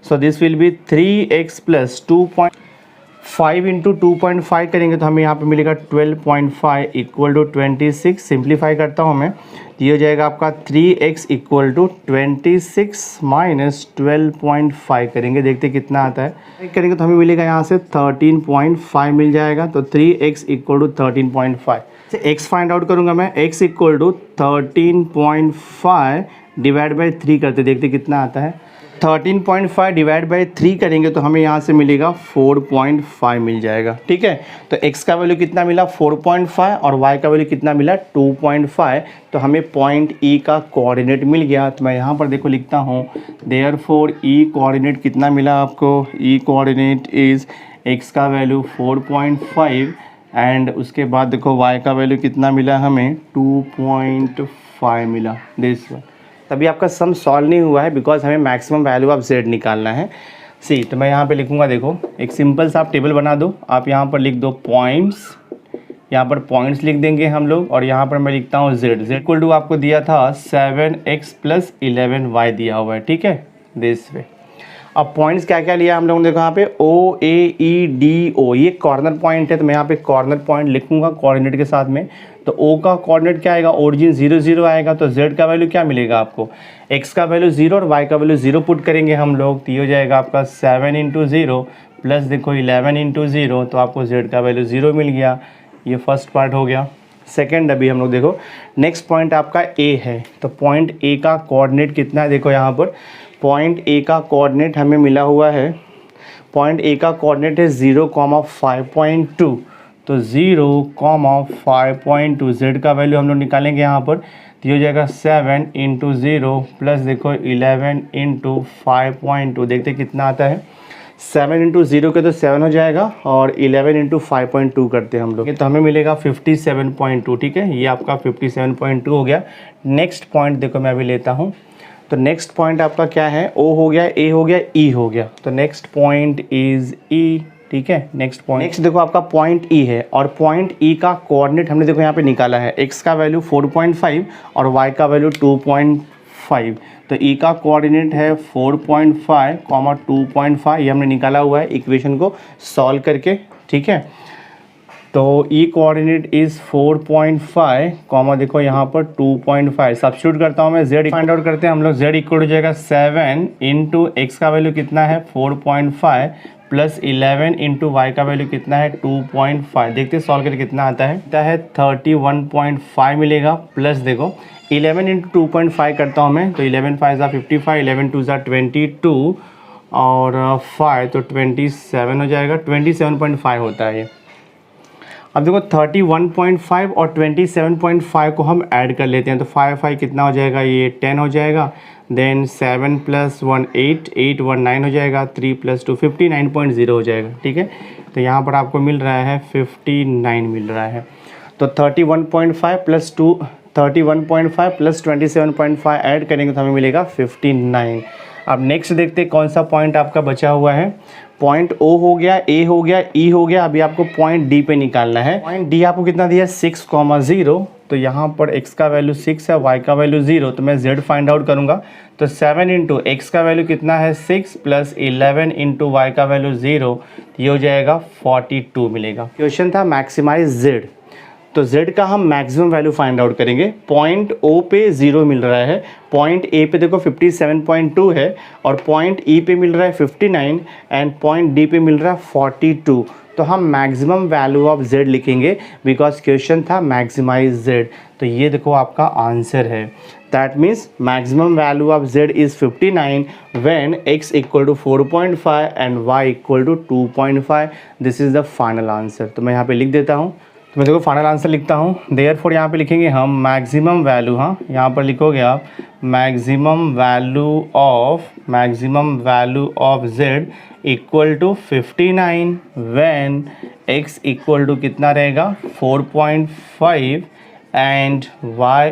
सो this will be 3x plus 2.5 into 2.5 करेंगे तो हमें यहाँ पे मिलेगा 12.5 इक्वल टू 26। सिंप्लीफाई करता हूँ मैं तो ये हो जाएगा आपका 3x इक्वल टू 26 माइनस 12.5 करेंगे, देखते कितना आता है। करेंगे तो हमें मिलेगा यहाँ से 13.5 मिल जाएगा। तो 3x इक्वल टू 13.5 से x फाइंड आउट करूंगा मैं, x equal to 13.5 divide by 3 करते देखते कितना आता है। 13.5 डिवाइड बाई 3 करेंगे तो हमें यहाँ से मिलेगा 4.5 मिल जाएगा। ठीक है, तो x का वैल्यू कितना मिला 4.5 और y का वैल्यू कितना मिला 2.5। तो हमें पॉइंट E का कोऑर्डिनेट मिल गया। तो मैं यहाँ पर देखो लिखता हूँ देयरफॉर E कोऑर्डिनेट कितना मिला आपको, E कोऑर्डिनेट इज़ x का वैल्यू 4.5 एंड उसके बाद देखो y का वैल्यू कितना मिला हमें 2.5 मिला दिस वन। तभी आपका सम सॉल्व नहीं हुआ है बिकॉज हमें मैक्सिमम वैल्यू ऑफ z निकालना है। सी तो मैं यहाँ पे लिखूँगा, देखो एक सिंपल सा आप टेबल बना दो, आप यहाँ पर लिख दो पॉइंट्स, यहाँ पर पॉइंट्स लिख देंगे हम लोग और यहाँ पर मैं लिखता हूँ z इक्वल टू आपको दिया था 7x प्लस 11y दिया हुआ है। ठीक है, दिस वे। अब पॉइंट्स क्या क्या लिया हम लोगों ने, देखो यहाँ पे O A E D O, ये कॉर्नर पॉइंट है तो मैं यहाँ पे कॉर्नर पॉइंट लिखूंगा कोऑर्डिनेट के साथ में। तो O का कोऑर्डिनेट क्या आएगा, ओरिजिन 0 0 आएगा। तो Z का वैल्यू क्या मिलेगा आपको, X का वैल्यू 0 और Y का वैल्यू 0 पुट करेंगे हम लोग तो ये हो जाएगा आपका 7 इंटू 0 प्लस देखो 11 इंटू 0, तो आपको Z का वैल्यू 0 मिल गया। ये फर्स्ट पार्ट हो गया। सेकेंड अभी हम लोग देखो नेक्स्ट पॉइंट आपका A है, तो पॉइंट A का कोऑर्डिनेट कितना है, देखो यहाँ पर पॉइंट A का कोऑर्डिनेट हमें मिला हुआ है, पॉइंट A का कोऑर्डिनेट है 0,5.2। तो 0,5.2 Z का वैल्यू हम लोग निकालेंगे यहाँ पर तो ये हो जाएगा 7 इंटू 0 प्लस देखो 11 इंटू 5.2, देखते कितना आता है। 7 इंटू 0 के तो 7 हो जाएगा और 11 इंटू 5.2 करते हैं हम लोग तो हमें मिलेगा 57.2। ठीक है, ये आपका 57.2 हो गया। नेक्स्ट पॉइंट देखो मैं अभी लेता हूँ, तो नेक्स्ट पॉइंट आपका क्या है, O हो गया, A हो गया, E हो गया। तो नेक्स्ट पॉइंट इज E। ठीक है, नेक्स्ट पॉइंट नेक्स्ट देखो आपका पॉइंट E है और पॉइंट E का कोऑर्डिनेट हमने देखो यहाँ पे निकाला है, X का वैल्यू 4.5 और Y का वैल्यू 2.5। तो E का कोऑर्डिनेट है 4.5, 2.5, ये हमने निकाला हुआ है इक्वेशन को सॉल्व करके। ठीक है, तो E कोऑर्डिनेट इज़ 4.5, देखो यहाँ पर 2.5 सब्स्टिट्यूट करता हूँ मैं, Z फाइंड आउट करते हैं हम लोग। Z इक्वल हो जाएगा 7 इंटू X का वैल्यू कितना है 4.5 प्लस 11 इंटू Y का वैल्यू कितना है 2.5, देखते हैं सॉल्व करके कितना आता है 31.5 मिलेगा। प्लस देखो 11 इंटू 2.5 करता हूँ मैं, तो 11 5 55, 11 2 22 और 5 तो 27 हो जाएगा, 27.5 होता है ये। अब देखो 31.5 और 27.5 को हम ऐड कर लेते हैं, तो 5 कितना हो जाएगा, ये 10 हो जाएगा। देन 7 + 1 8, 8 1 9 हो जाएगा, 3 + 2 59.0 हो जाएगा। ठीक है, तो यहाँ पर आपको मिल रहा है 59 मिल रहा है। तो 31.5 + 2 31.5 + 27.5 ऐड करेंगे तो हमें मिलेगा 59। अब नेक्स्ट देखते हैं कौन सा पॉइंट आपका बचा हुआ है। पॉइंट O हो गया, A हो गया, E हो गया। अभी आपको पॉइंट D पे निकालना है। पॉइंट D आपको कितना दिया है, 6,0। तो यहाँ पर x का वैल्यू 6 है, y का वैल्यू 0, तो मैं z फाइंड आउट करूँगा। तो 7 × x का वैल्यू कितना है 6 + 11 × y का वैल्यू 0, ये हो जाएगा 42 मिलेगा। क्वेश्चन था मैक्सिमाइज z, तो z का हम मैक्सिमम वैल्यू फाइंड आउट करेंगे। पॉइंट O पे 0 मिल रहा है, पॉइंट A पे देखो 57.2 है, और पॉइंट E पे मिल रहा है 59 एंड पॉइंट D पे मिल रहा है 42। तो हम मैक्सिमम वैल्यू ऑफ z लिखेंगे बिकॉज क्वेश्चन था मैक्सिमाइज z। तो ये देखो आपका आंसर है। That means maximum value of z is 59 when x = 4.5 and y = 2.5। This is the final answer. तो मैं यहाँ पे लिख देता हूँ। तो मैं देखो फाइनल आंसर लिखता हूँ। देयरफॉर यहाँ पे लिखेंगे हम मैक्सिमम वैल्यू, हाँ यहाँ पर लिखोगे आप maximum value of z = 59 when x = कितना रहेगा 4.5 एंड y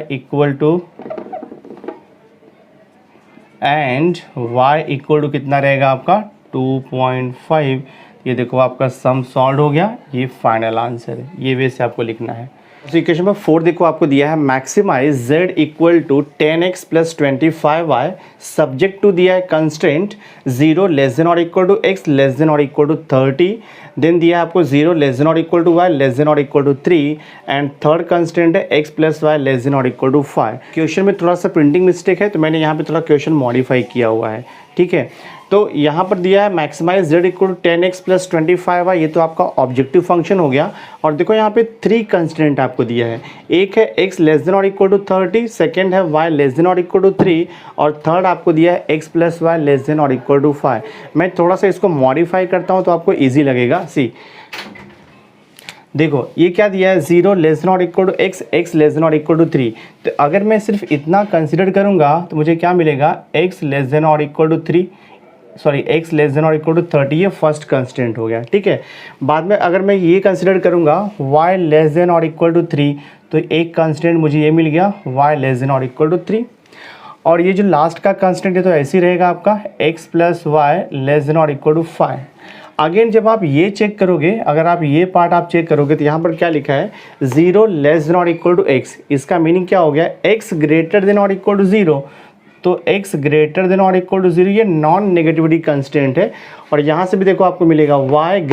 = कितना रहेगा आपका 2.5। ये देखो आपका सम सॉल्व हो गया, ये फाइनल आंसर है। ये वे से आपको लिखना है। तो इक्वेशन नंबर 4 देखो आपको दिया है maximise z = 10x + 25y subject to दिया है कंस्ट्रेंट 0 < x < 30। देन दिया है आपको 0 < y < 3 एंड थर्ड कंस्ट्रेंट है x + y < 5। क्वेश्चन में थोड़ा सा प्रिंटिंग मिस्टेक है, तो मैंने यहाँ पे थोड़ा क्वेश्चन मॉडिफाई किया हुआ है। ठीक है, तो यहाँ पर दिया है मैक्सिमाइज z = 10x + 25y, ये तो आपका ऑब्जेक्टिव फंक्शन हो गया। और देखो यहाँ पे 3 कंस्ट्रेंट आपको दिया है, एक है x < 30, सेकंड है y < 3 और थर्ड आपको दिया है x + y < 5। मैं थोड़ा सा इसको मॉडिफाई करता हूँ तो आपको ईजी लगेगा। सी देखो ये क्या दिया है 0 < x < 3। तो अगर मैं सिर्फ इतना कंसिडर करूँगा तो मुझे क्या मिलेगा x < 3 सॉरी x < 30, ये फर्स्ट कंस्टेंट हो गया। ठीक है, बाद में अगर मैं ये कंसिडर करूँगा y < 3, तो एक कंस्टेंट मुझे ये मिल गया y < 3। और ये जो लास्ट का कंस्टेंट है तो ऐसे ही रहेगा आपका x + y < 5। अगेन जब आप ये चेक करोगे, अगर आप ये पार्ट आप चेक करोगे तो यहाँ पर क्या लिखा है 0 < x, इसका मीनिंग क्या हो गया x > 0। तो x > 0 ये नॉन नेगेटिविटी कंस्टेंट है। और यहाँ से भी देखो आपको मिलेगा y >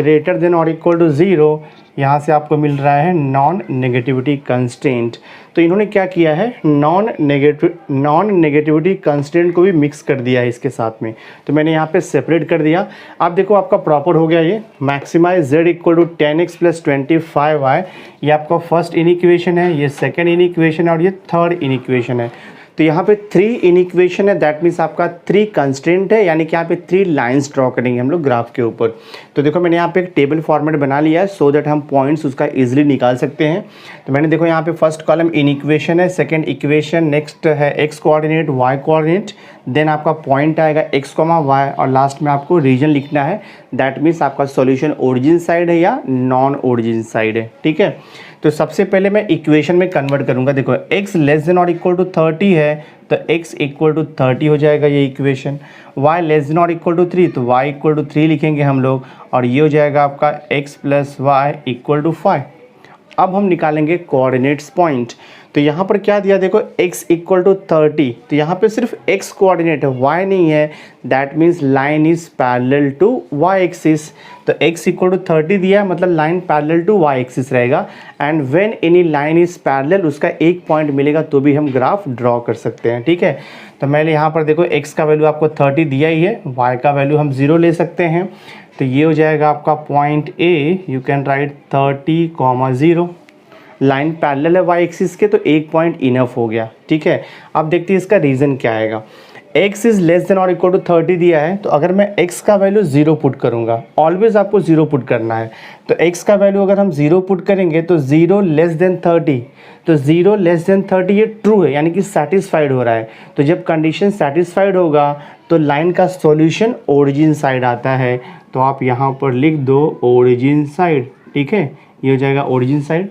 0, यहाँ से आपको मिल रहा है नॉन नेगेटिविटी कंस्टेंट। तो इन्होंने क्या किया है नॉन नेगेटिविटी कंस्टेंट को भी मिक्स कर दिया है इसके साथ में, तो मैंने यहाँ पे सेपरेट कर दिया। अब देखो आपका प्रॉपर हो गया ये मैक्सिमाइज z = 10x + 25y। ये आपका फर्स्ट इनिक्वेशन है, ये सेकेंड इनिक्वेशन है और ये थर्ड इनिक्वेशन है। तो यहाँ पे 3 इनिक्वेशन है, दैट मीन्स आपका 3 कंस्टेंट है, यानी कि यहाँ पे 3 लाइंस ड्रॉ करेंगे हम लोग ग्राफ के ऊपर। तो देखो मैंने यहाँ पे एक टेबल फॉर्मेट बना लिया है सो दैट हम पॉइंट्स उसका इजीली निकाल सकते हैं। तो मैंने देखो यहाँ पे फर्स्ट कॉलम इनिक्वेशन है, सेकंड इक्वेशन, नेक्स्ट है x coordinate y coordinate, then आपका पॉइंट आएगा x, y और लास्ट में आपको रीजन लिखना है। दैट मीन्स आपका सॉल्यूशन ओरिजिन साइड है या नॉन ओरिजिन साइड है। ठीक है, तो सबसे पहले मैं इक्वेशन में कन्वर्ट करूंगा। देखो x < 30 है तो x = 30 हो जाएगा ये इक्वेशन। y < 3 तो y = 3 लिखेंगे हम लोग, और ये हो जाएगा आपका x + y = 5। अब हम निकालेंगे कोऑर्डिनेट्स पॉइंट। तो यहाँ पर क्या दिया देखो x = 30, तो यहाँ पे सिर्फ x कोऑर्डिनेट है, y नहीं है। That means line is parallel to y axis. तो x = 30 दिया है मतलब line parallel to y axis रहेगा। And when any line is parallel, उसका एक पॉइंट मिलेगा तो भी हम ग्राफ ड्रॉ कर सकते हैं। ठीक है, तो मैंने यहाँ पर देखो x का वैल्यू आपको 30 दिया ही है, y का वैल्यू हम 0 ले सकते हैं। तो ये हो जाएगा आपका point A, you can write 30, 0। Line parallel है y एक्सिस के तो एक पॉइंट इनफ हो गया। ठीक है, अब देखते हैं इसका रीज़न क्या आएगा। x इज़ लेस देन और इक्वल टू 30 दिया है, तो अगर मैं x का वैल्यू 0 पुट करूँगा, ऑलवेज आपको 0 पुट करना है, तो x का वैल्यू अगर हम 0 पुट करेंगे तो 0 लेस देन 30, तो 0 लेस देन 30 ये ट्रू है, यानी कि सेटिस्फाइड हो रहा है। तो जब कंडीशन सेटिस्फाइड होगा तो लाइन का सॉल्यूशन ओरिजिन साइड आता है, तो आप यहाँ पर लिख दो ओरिजिन साइड, ठीक है, ये हो जाएगा ओरिजिन साइड।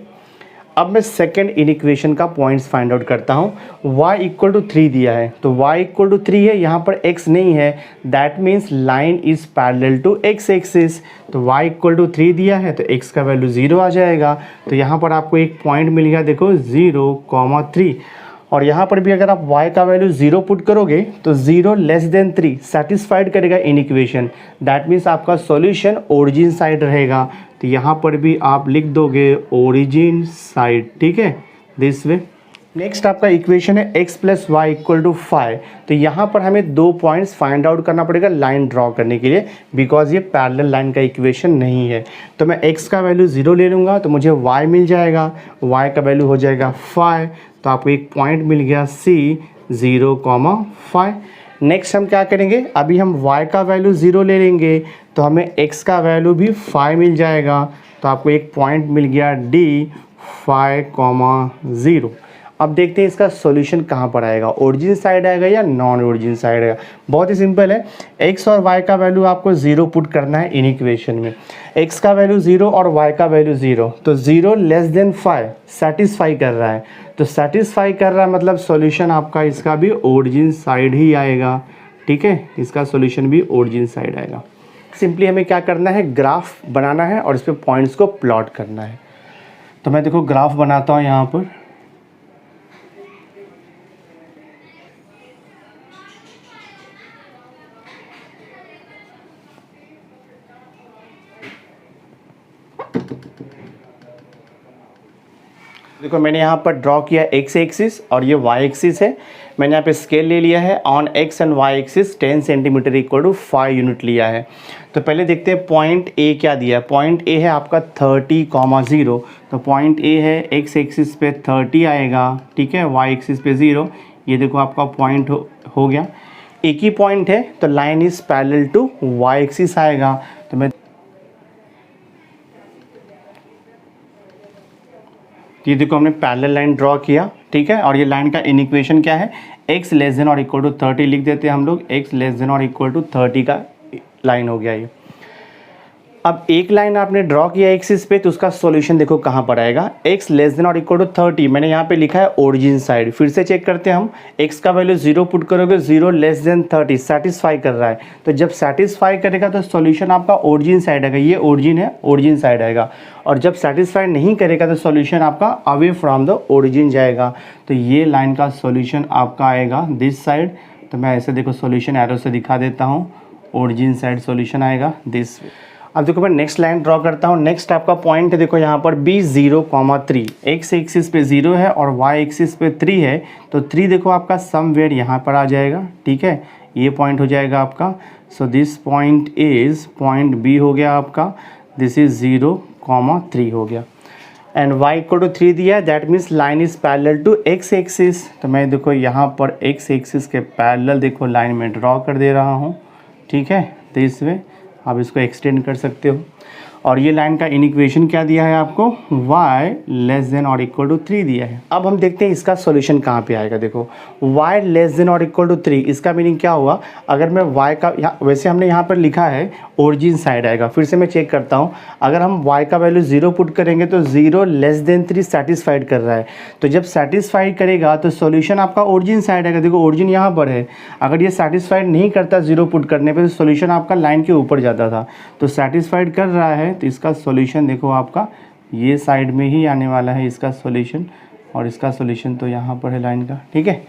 अब मैं सेकेंड इनइक्वेशन का पॉइंट्स फाइंड आउट करता हूँ। y इक्वल टू 3 दिया है, तो y इक्वल टू 3 है, यहाँ पर x नहीं है, that means line is parallel to x axis. तो y इक्वल टू 3 दिया है तो x का वैल्यू 0 आ जाएगा। तो यहाँ पर आपको एक पॉइंट मिल गया, देखो 0,3। और यहाँ पर भी अगर आप y का वैल्यू 0 पुट करोगे तो 0 लेस देन 3 सेटिस्फाइड करेगा इन इक्वेशन, दैट मीन्स आपका सॉल्यूशन ओरिजिन साइड रहेगा। तो यहाँ पर भी आप लिख दोगे ओरिजिन साइड, ठीक है, दिस वे। नेक्स्ट आपका इक्वेशन है x plus y equal to 5। तो यहाँ पर हमें 2 पॉइंट्स फाइंड आउट करना पड़ेगा लाइन ड्रॉ करने के लिए, बिकॉज ये पैरेलल लाइन का इक्वेशन नहीं है। तो मैं x का वैल्यू 0 ले लूँगा तो मुझे y मिल जाएगा, y का वैल्यू हो जाएगा 5, तो आपको एक पॉइंट मिल गया C 0,5। नेक्स्ट हम क्या करेंगे, अभी हम y का वैल्यू 0 ले लेंगे तो हमें x का वैल्यू भी 5 मिल जाएगा, तो आपको एक पॉइंट मिल गया D 5,0। अब देखते हैं इसका सॉल्यूशन कहाँ पर आएगा, ओरिजिन साइड आएगा या नॉन ओरिजिन साइड आएगा। बहुत ही सिंपल है, x और y का वैल्यू आपको 0 पुट करना है इन इक्वेशन में। x का वैल्यू 0 और y का वैल्यू 0, तो 0 लेस देन 5 सेटिस्फाई कर रहा है, तो सेटिस्फाई कर रहा है मतलब सॉल्यूशन आपका इसका भी ओरिजिन साइड ही आएगा, ठीक है, इसका सॉल्यूशन भी ओरिजिन साइड आएगा। सिंपली हमें क्या करना है, ग्राफ बनाना है और इस पर पॉइंट्स को प्लॉट करना है। तो मैं देखो ग्राफ बनाता हूँ यहाँ पर। देखो मैंने यहाँ पर ड्रॉ किया x एक्सिस और ये y एक्सिस है। मैंने यहाँ पे स्केल ले लिया है on x and y axis 10 centimetre equal to 5 unit लिया है। तो पहले देखते हैं पॉइंट A क्या दिया है। पॉइंट A है आपका 30,0, तो पॉइंट A है x एक्सिस पे 30 आएगा, ठीक है, y एक्सिस पे 0। ये देखो आपका पॉइंट हो गया, एक ही पॉइंट है तो line is parallel to y axis आएगा। तो मैं ये देखो हमने पैरेलल लाइन ड्रॉ किया, ठीक है, और ये लाइन का इनइक्वेशन क्या है, x लेस देन और इक्वल टू 30 लिख देते हैं हम लोग, x लेस देन और इक्वल टू 30 का लाइन हो गया ये। अब एक लाइन आपने ड्रॉ किया एक्सिस पे, तो उसका सॉल्यूशन देखो कहाँ पर आएगा, x लेस देन और इक्वल टू 30, मैंने यहाँ पे लिखा है ओरिजिन साइड। फिर से चेक करते हैं हम, x का वैल्यू 0 पुट करोगे, 0 लेस देन 30 सेटिस्फाई कर रहा है, तो जब सेटिस्फाई करेगा तो सॉल्यूशन आपका ओरिजिन साइड आएगा, ये ओरिजिन है, ओरिजिन साइड आएगा। और जब सेटिस्फाई नहीं करेगा तो सॉल्यूशन आपका अवे फ्रॉम द ओरिजिन जाएगा, तो ये लाइन का सॉल्यूशन आपका आएगा दिस साइड। तो मैं ऐसे देखो सॉल्यूशन एरो से दिखा देता हूँ, ओरिजिन साइड सॉल्यूशन आएगा दिस। अब देखो मैं नेक्स्ट लाइन ड्रॉ करता हूँ। नेक्स्ट आपका पॉइंट है देखो यहाँ पर B 0,3, x एक्सिस पे 0 है और y एक्सिस पे 3 है, तो 3 देखो आपका समवेयर यहाँ पर आ जाएगा, ठीक है, ये पॉइंट हो जाएगा आपका। So this point is point B हो गया आपका, दिस इज 0,3 हो गया। एंड y इक्वल टू 3 दिया है, that means line is parallel to x axis. तो मैं देखो यहाँ पर x एक्सिस के पैरेलल देखो लाइन में ड्रॉ कर दे रहा हूँ, ठीक है, दिस वे। आप इसको एक्सटेंड कर सकते हो। और ये लाइन का इनइक्वेशन क्या दिया है आपको, y लेस देन और इक्वल टू 3 दिया है। अब हम देखते हैं इसका सॉल्यूशन कहाँ पे आएगा। देखो y लेस देन और इक्वल टू 3, इसका मीनिंग क्या हुआ, अगर मैं y का वैसे हमने यहाँ पर लिखा है ओरिजिन साइड आएगा। फिर से मैं चेक करता हूँ, अगर हम y का वैल्यू 0 पुट करेंगे तो 0 लेस देन 3 सेटिस्फाइड कर रहा है, तो जब सेटिस्फाइड करेगा तो सॉल्यूशन आपका ओरिजिन साइड आएगा। देखो ओरिजिन यहाँ पर है, अगर ये सेटिस्फाइड नहीं करता 0 पुट करने पे तो सॉल्यूशन आपका लाइन के ऊपर जाता था, तो सेटिस्फाइड कर रहा है, तो इसका सॉल्यूशन देखो आपका ये साइड में ही आने वाला है इसका सॉल्यूशन, और इसका सॉल्यूशन तो यहाँ पर है लाइन का, ठीक है।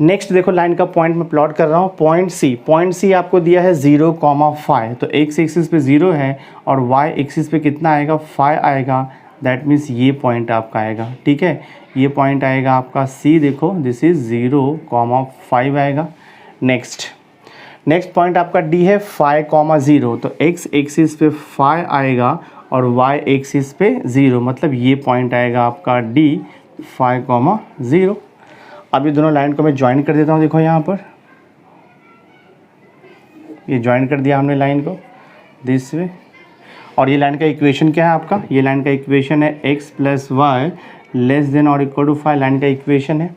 नेक्स्ट देखो लाइन का पॉइंट मैं प्लॉट कर रहा हूँ, पॉइंट सी आपको दिया है 0,5, तो x एक्सिस पे 0 है और y एक्सिस पे कितना आएगा, 5 आएगा, दैट मीन्स ये पॉइंट आपका आएगा, ठीक है, ये पॉइंट आएगा आपका C, देखो दिस इज 0,5 आएगा। नेक्स्ट पॉइंट आपका D है 5,0, तो x एक्सिस पे 5 आएगा और y एक्सिस पे 0, मतलब ये पॉइंट आएगा आपका D 5,0। अब ये दोनों लाइन को मैं ज्वाइन कर देता हूँ, देखो यहाँ पर ये ज्वाइन कर दिया हमने लाइन को दिस वे। और ये लाइन का इक्वेशन क्या है आपका, ये लाइन का इक्वेशन है x + y < 5 लाइन का इक्वेशन है।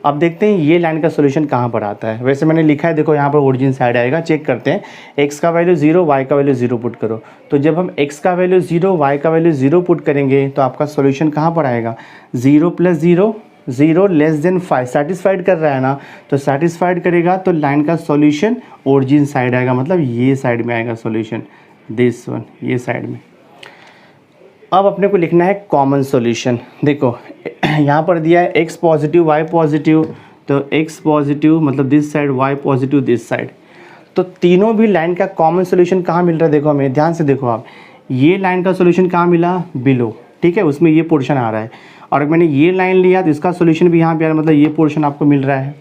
अब देखते हैं ये लाइन का सॉल्यूशन कहाँ पर आता है। वैसे मैंने लिखा है, देखो यहाँ पर ओरिजिन साइड आएगा, चेक करते हैं। x का वैल्यू 0, y का वैल्यू 0 पुट करो। तो जब हम x का वैल्यू 0, y का वैल्यू 0 पुट करेंगे तो आपका सॉल्यूशन कहाँ पर आएगा, 0 + 0 0 < 5 सेटिस्फाइड कर रहा है ना, तो सेटिस्फाइड करेगा तो लाइन का सॉल्यूशन ओरिजिन साइड आएगा, मतलब ये साइड में आएगा सॉल्यूशन, दिस वन, ये साइड में। अब अपने को लिखना है कॉमन सॉल्यूशन। देखो यहाँ पर दिया है x पॉजिटिव y पॉजिटिव, तो x पॉजिटिव मतलब this side, y positive this side. तो तीनों भी लाइन का कॉमन सॉल्यूशन कहाँ मिल रहा है, देखो हमें ध्यान से देखो आप, ये लाइन का सॉल्यूशन कहाँ मिला, बिलो, ठीक है, उसमें ये पोर्शन आ रहा है। और अगर मैंने ये लाइन लिया तो इसका सॉल्यूशन भी यहाँ पे आ रहा है, मतलब ये पोर्शन आपको मिल रहा है।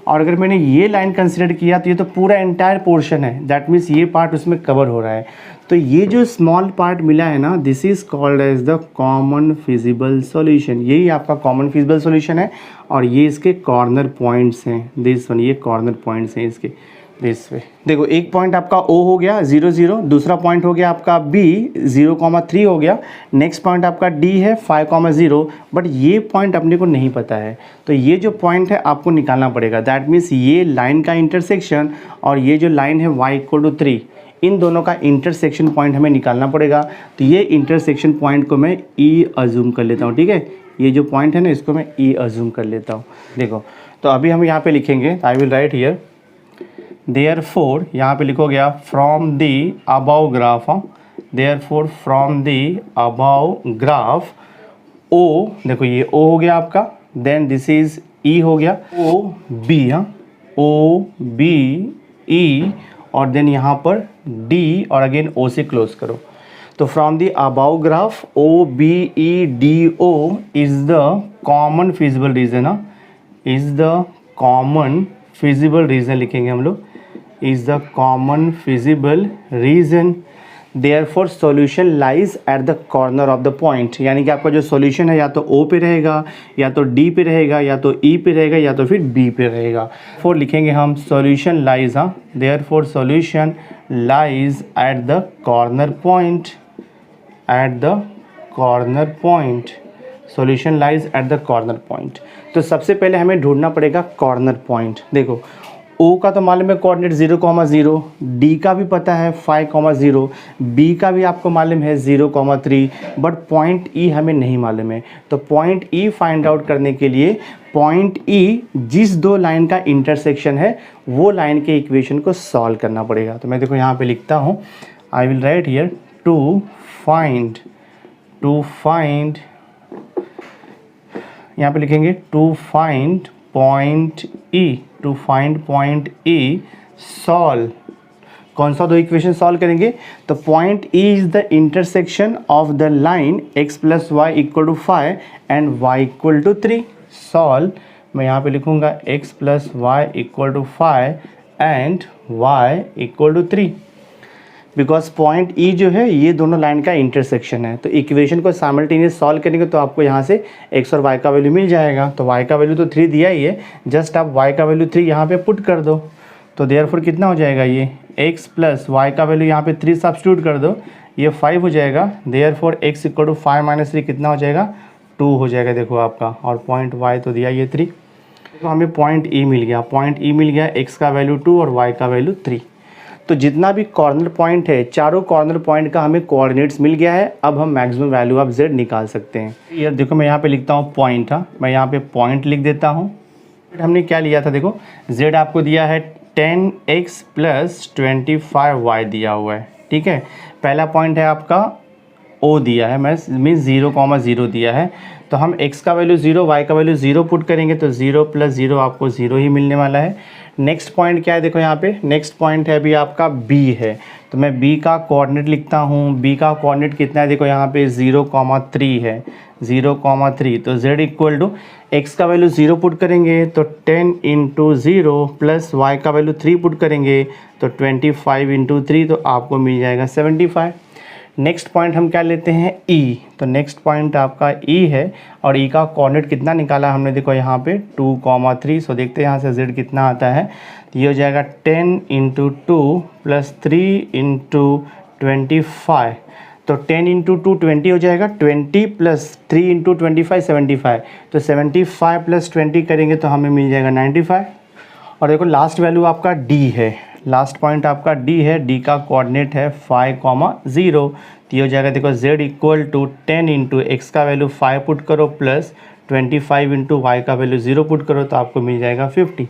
और अगर मैंने ये लाइन कंसिडर किया तो ये तो पूरा एंटायर पोर्शन है, दैट मीन्स ये पार्ट उसमें कवर हो रहा है। तो ये जो स्मॉल पार्ट मिला है ना, this is called as the common feasible solution. यही आपका कॉमन फिजिबल सॉल्यूशन है। और ये इसके कॉर्नर पॉइंट्स हैं, दिस वन, ये कॉर्नर पॉइंट्स हैं इसके, दिस वे। देखो एक पॉइंट आपका O हो गया 0 0, दूसरा पॉइंट हो गया आपका B 0,3 हो गया, नेक्स्ट पॉइंट आपका D है 5,0, बट ये पॉइंट अपने को नहीं पता है। तो ये जो पॉइंट है आपको निकालना पड़ेगा, दैट मीन्स ये लाइन का इंटरसेक्शन और ये जो लाइन है y = 3, इन दोनों का इंटरसेक्शन पॉइंट हमें निकालना पड़ेगा। तो ये इंटरसेक्शन पॉइंट को मैं E अज्यूम कर लेता हूँ, ठीक है, ये जो पॉइंट है ना इसको मैं E अज्यूम कर लेता हूँ। देखो तो अभी हम यहाँ पे लिखेंगे, आई विल राइट हियर, देयरफॉर यहाँ पे लिखो गया from the above graph, therefore from the above graph O, देखो ये O हो गया आपका, देन दिस इज E हो गया, OB, हाँ OB E, और देन यहाँ पर D और अगेन O से क्लोज करो। तो from the above graph OBEDO is the common feasible reason, is the common feasible reason लिखेंगे हम लोग, is the common feasible reason, therefore solution lies at the corner of the point। यानी कि आपका जो सॉल्यूशन है या तो O पे रहेगा, या तो D पे रहेगा, या तो E पे रहेगा, या तो फिर B पे रहेगा। फोर लिखेंगे हम solution lies, हाँ, therefore solution lies at the corner point, at the corner point, solution lies at the corner point। तो सबसे पहले हमें ढूंढना पड़ेगा कॉर्नर पॉइंट। देखो O का तो मालूम है कोऑर्डिनेट 0,0, D का भी पता है 5,0, B का भी आपको मालूम है 0,3, बट पॉइंट E हमें नहीं मालूम है। तो पॉइंट E फाइंड आउट करने के लिए पॉइंट E जिस दो लाइन का इंटरसेक्शन है वो लाइन के इक्वेशन को सॉल्व करना पड़ेगा। तो मैं देखो यहाँ पे लिखता हूँ, I will write here, to find, यहाँ पे लिखेंगे to find point E, to find point E solve, कौन सा दो इक्वेशन सॉल्व करेंगे, तो point E is the intersection of the line x + y = 5 and y = 3। Solve, मैं यहाँ पे लिखूँगा x + y = 5 and y = 3, because point E जो है ये दोनों लाइन का इंटरसेक्शन है। तो इक्वेशन को साइमल्टेनियस सॉल्व करेंगे तो आपको यहाँ से x और y का वैल्यू मिल जाएगा। तो y का वैल्यू तो 3 दिया ही है, जस्ट आप y का वैल्यू 3 यहाँ पे पुट कर दो। तो देयरफॉर कितना हो जाएगा, ये x + y का वैल्यू यहाँ पे 3 सब्स्टिट्यूट कर दो, ये 5 हो जाएगा। देयरफॉर x = 5 - 3 कितना हो जाएगा, 2 हो जाएगा देखो आपका। और पॉइंट y तो दिया ये 3, तो हमें पॉइंट E मिल गया, पॉइंट E मिल गया, x का वैल्यू 2 और y का वैल्यू 3। तो जितना भी कॉर्नर पॉइंट है, चारों कॉर्नर पॉइंट का हमें कोऑर्डिनेट्स मिल गया है। अब हम मैक्सिमम वैल्यू ऑफ z निकाल सकते हैं। ये देखो मैं यहाँ पे लिखता हूँ पॉइंट, हाँ, मैं यहाँ पे पॉइंट लिख देता हूँ। हमने क्या लिया था, देखो z आपको दिया है 10x + 25y दिया हुआ है, ठीक है। पहला पॉइंट है आपका O दिया है, मीन्स 0,0 दिया है। तो हम x का वैल्यू 0, y का वैल्यू 0 पुट करेंगे तो 0 + 0 आपको 0 ही मिलने वाला है। नेक्स्ट पॉइंट क्या है, देखो यहाँ पे नेक्स्ट पॉइंट है अभी आपका B है, तो मैं B का कोऑर्डिनेट लिखता हूँ। B का कोऑर्डिनेट कितना है, देखो यहाँ पे 0,3 है, 0,3। तो z = x का वैल्यू 0 पुट करेंगे तो 10 × 0 प्लस y का वैल्यू 3 पुट करेंगे तो 25 × 3, तो आपको मिल जाएगा 75। नेक्स्ट पॉइंट हम क्या लेते हैं, ई। तो नेक्स्ट पॉइंट आपका ई है और ई का कोऑर्डिनेट कितना निकाला हमने, देखो यहाँ पे 2, 3। सो देखते हैं यहाँ से z कितना आता है। तो ये हो जाएगा 10 × 2 + 3 × 25। तो 10 × 2 20 हो जाएगा, 20 + 3 × 25 75। तो 75 + 20 करेंगे तो हमें मिल जाएगा 95। और देखो लास्ट वैल्यू आपका डी है, लास्ट पॉइंट आपका डी है, डी का कोऑर्डिनेट है 5, 0। तो ये हो जाएगा, देखो z = 10 × x का वैल्यू 5 पुट करो प्लस 25 × y का वैल्यू 0 पुट करो तो आपको मिल जाएगा 50।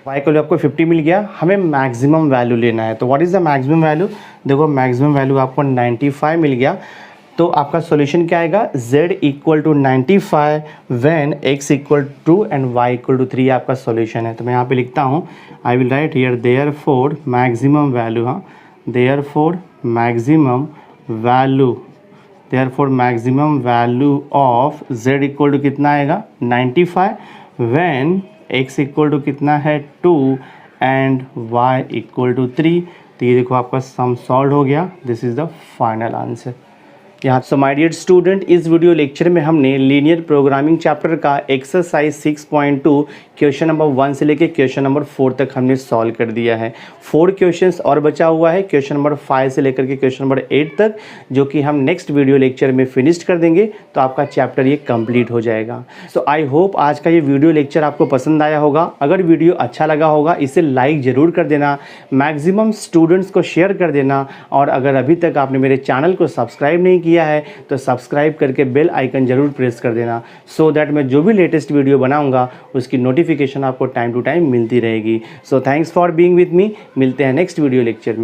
y का वैल्यू आपको 50 मिल गया। हमें मैक्सिमम वैल्यू लेना है, तो what is the maximum value, देखो मैक्सिमम वैल्यू आपको 95 मिल गया। तो आपका सॉल्यूशन क्या आएगा, z = 95 when x = 2 and y = 3 आपका सॉल्यूशन है। तो मैं यहाँ पे लिखता हूँ, I will write here therefore maximum value, हाँ therefore maximum value of z = कितना आएगा 95 व्हेन x = कितना है 2 एंड y = 3। तो ये देखो आपका सम सॉल्व हो गया, this is the final answer. यहाँ सो माय डियर स्टूडेंट, इस वीडियो लेक्चर में हमने लीनियर प्रोग्रामिंग चैप्टर का एक्सरसाइज 6.2 क्वेश्चन नंबर 1 से लेके क्वेश्चन नंबर 4 तक हमने सॉल्व कर दिया है। 4 क्वेश्चंस और बचा हुआ है क्वेश्चन नंबर 5 से लेकर के क्वेश्चन नंबर 8 तक, जो कि हम नेक्स्ट वीडियो लेक्चर में फिनिश कर देंगे तो आपका चैप्टर ये कंप्लीट हो जाएगा। सो आई होप आज का ये वीडियो लेक्चर आपको पसंद आया होगा। अगर वीडियो अच्छा लगा होगा इसे लाइक ज़रूर कर देना, मैक्सिमम स्टूडेंट्स को शेयर कर देना, और अगर अभी तक आपने मेरे चैनल को सब्सक्राइब नहीं किया है तो सब्सक्राइब करके बेल आइकन जरूर प्रेस कर देना, सो दैट मैं जो भी लेटेस्ट वीडियो बनाऊंगा उसकी नोटिफिकेशन आपको टाइम टू टाइम मिलती रहेगी। So thanks for being with me, मिलते हैं नेक्स्ट वीडियो लेक्चर में।